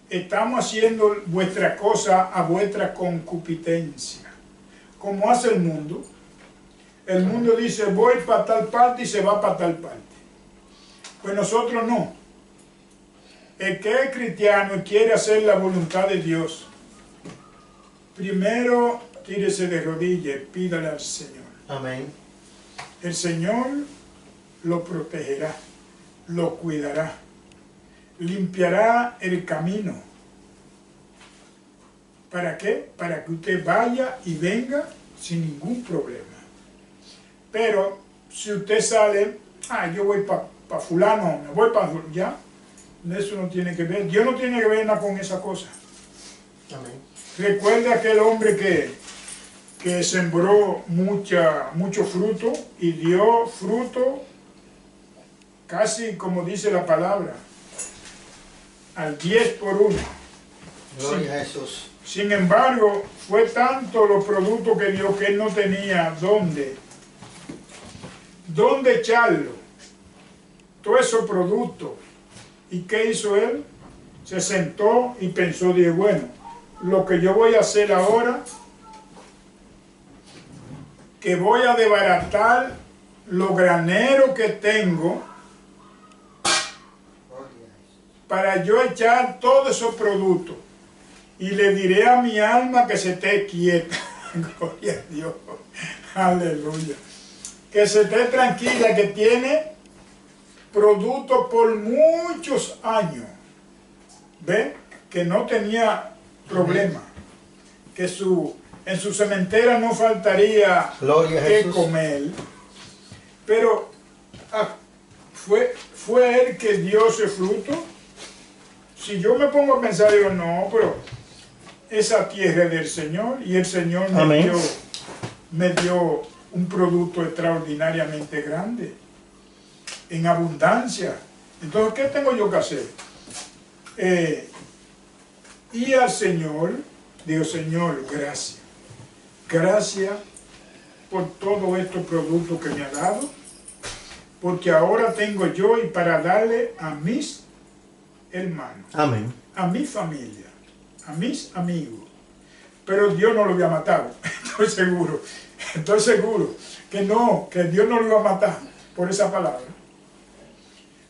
estamos haciendo vuestra cosa a vuestra concupiscencia. Como hace el mundo. El mundo dice, voy para tal parte y se va para tal parte. Pues nosotros no. El que es cristiano y quiere hacer la voluntad de Dios, primero tírese de rodillas y pídale al Señor. Amén. El Señor lo protegerá, lo cuidará, limpiará el camino. ¿Para qué? Para que usted vaya y venga sin ningún problema. Pero si usted sale, yo voy para fulano, me voy para ya, eso no tiene que ver. Dios no tiene que ver nada con esa cosa. Amén. Recuerda aquel hombre que sembró mucho fruto y dio fruto casi como dice la palabra, al 10 por 1. Gloria a Jesús. Sin embargo, fue tanto los productos que dio que él no tenía dónde echarlo. Todos esos productos. ¿Y qué hizo él? Se sentó y pensó, dije, bueno, lo que yo voy a hacer ahora, que voy a desbaratar los graneros que tengo para yo echar todos esos productos. Y le diré a mi alma que se esté quieta. Gloria a Dios. Aleluya. Que se esté tranquila, que tiene productos por muchos años. ¿Ven? Que no tenía problema. Que en su cementera no faltaría que comer. Pero fue él que dio ese fruto. Si yo me pongo a pensar, digo, no, pero esa tierra es del Señor y el Señor me dio un producto extraordinariamente grande, en abundancia. Entonces, ¿qué tengo yo que hacer? Y al Señor, digo, Señor, gracias. Gracias por todos estos productos que me ha dado, porque ahora tengo yo y para darle a mis hermanos, amén, a mi familia, a mis amigos. Pero Dios no lo había matado, estoy seguro que no, que Dios no lo iba a matar por esa palabra.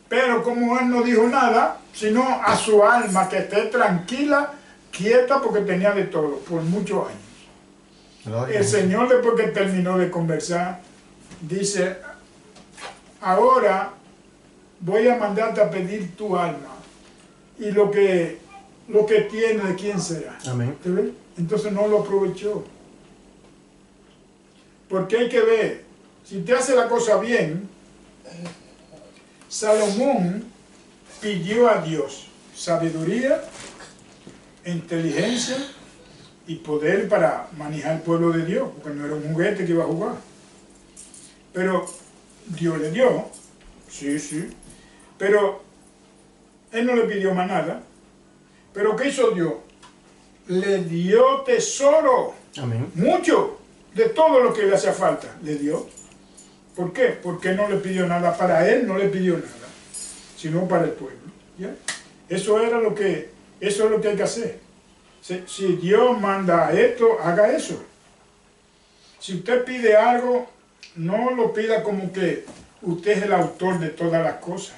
Pero como él no dijo nada, sino a su alma que esté tranquila, quieta, porque tenía de todo, por muchos años. El Señor, después que terminó de conversar, dice, ahora voy a mandarte a pedir tu alma. Y lo que tiene, ¿de quién será? Amén. ¿Te ves? Entonces no lo aprovechó. Porque hay que ver, si te hace la cosa bien, Salomón pidió a Dios sabiduría, inteligencia y poder para manejar el pueblo de Dios, porque no era un juguete que iba a jugar. Pero Dios le dio, sí, pero él no le pidió más nada. Pero ¿qué hizo Dios? Le dio tesoro, Amén. mucho, de todo lo que le hacía falta, le dio. ¿Por qué? Porque no le pidió nada para él, no le pidió nada, sino para el pueblo. ¿Ya? Eso es lo que hay que hacer. Si Dios manda esto, haga eso. Si usted pide algo, no lo pida como que usted es el autor de todas las cosas,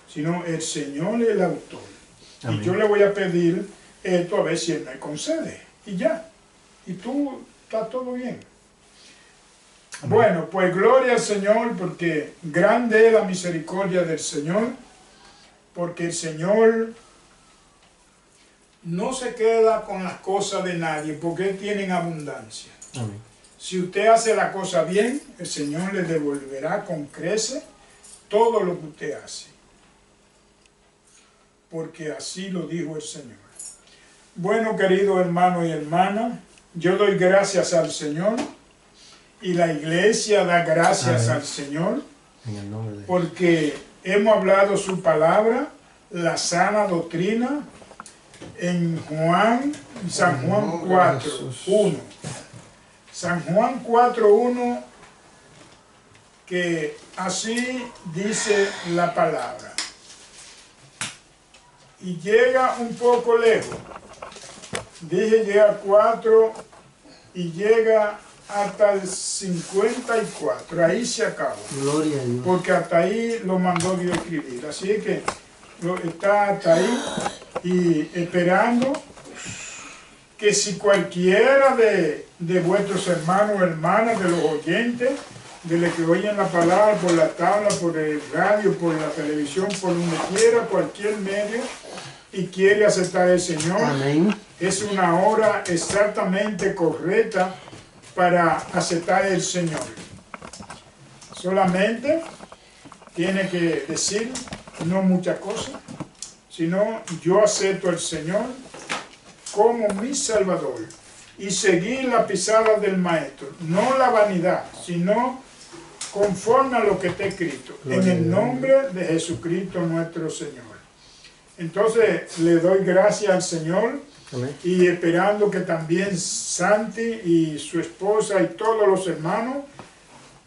sino el Señor es el autor. Amén. Y yo le voy a pedir esto a ver si Él me concede. Y ya. Y tú, está todo bien. Amén. Bueno, pues gloria al Señor, porque grande es la misericordia del Señor, porque el Señor no se queda con las cosas de nadie, porque Él tiene en abundancia. Amén. Si usted hace la cosa bien, el Señor le devolverá con creces todo lo que usted hace. Porque así lo dijo el Señor. Bueno, querido hermano y hermana, yo doy gracias al Señor y la iglesia da gracias Amén. al Señor En el nombre de porque hemos hablado su palabra, la sana doctrina, en San Juan 4:1. San Juan 4:1, que así dice la palabra. Y llega un poco lejos. Dije llega 4 y llega hasta el 54. Ahí se acaba. Gloria a Dios. Porque hasta ahí lo mandó Dios escribir. Así que está hasta ahí y esperando que si cualquiera de vuestros hermanos o hermanas, de los oyentes, de los que oyen la palabra por la tabla, por el radio, por la televisión, por donde quiera, cualquier medio, y quiere aceptar al Señor, Amén. es una hora exactamente correcta para aceptar al Señor. Solamente tiene que decir, no muchas cosas, sino yo acepto al Señor como mi Salvador y seguir la pisada del Maestro, no la vanidad, sino conforme a lo que está escrito, en el nombre de Jesucristo nuestro Señor. Entonces le doy gracias al Señor. Amén. Y esperando que también Santi y su esposa y todos los hermanos,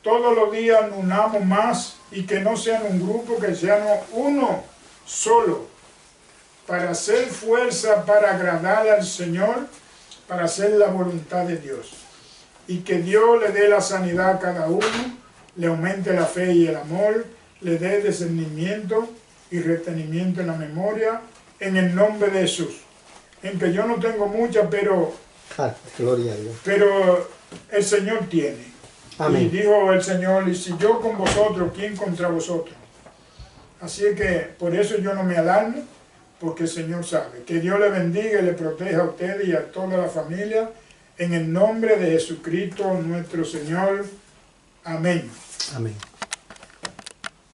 todos los días nos unamos más y que no sean un grupo, que sean uno solo, para hacer fuerza, para agradar al Señor, para hacer la voluntad de Dios. Y que Dios le dé la sanidad a cada uno, le aumente la fe y el amor, le dé discernimiento y retenimiento en la memoria, en el nombre de Jesús. En que yo no tengo mucha, pero Gloria a Dios. el Señor tiene. Amén. Y dijo el Señor, y si yo con vosotros, ¿quién contra vosotros? Así que por eso yo no me alarmo, porque el Señor sabe. Que Dios le bendiga y le proteja a ustedes y a toda la familia, en el nombre de Jesucristo nuestro Señor. Amén. Amén.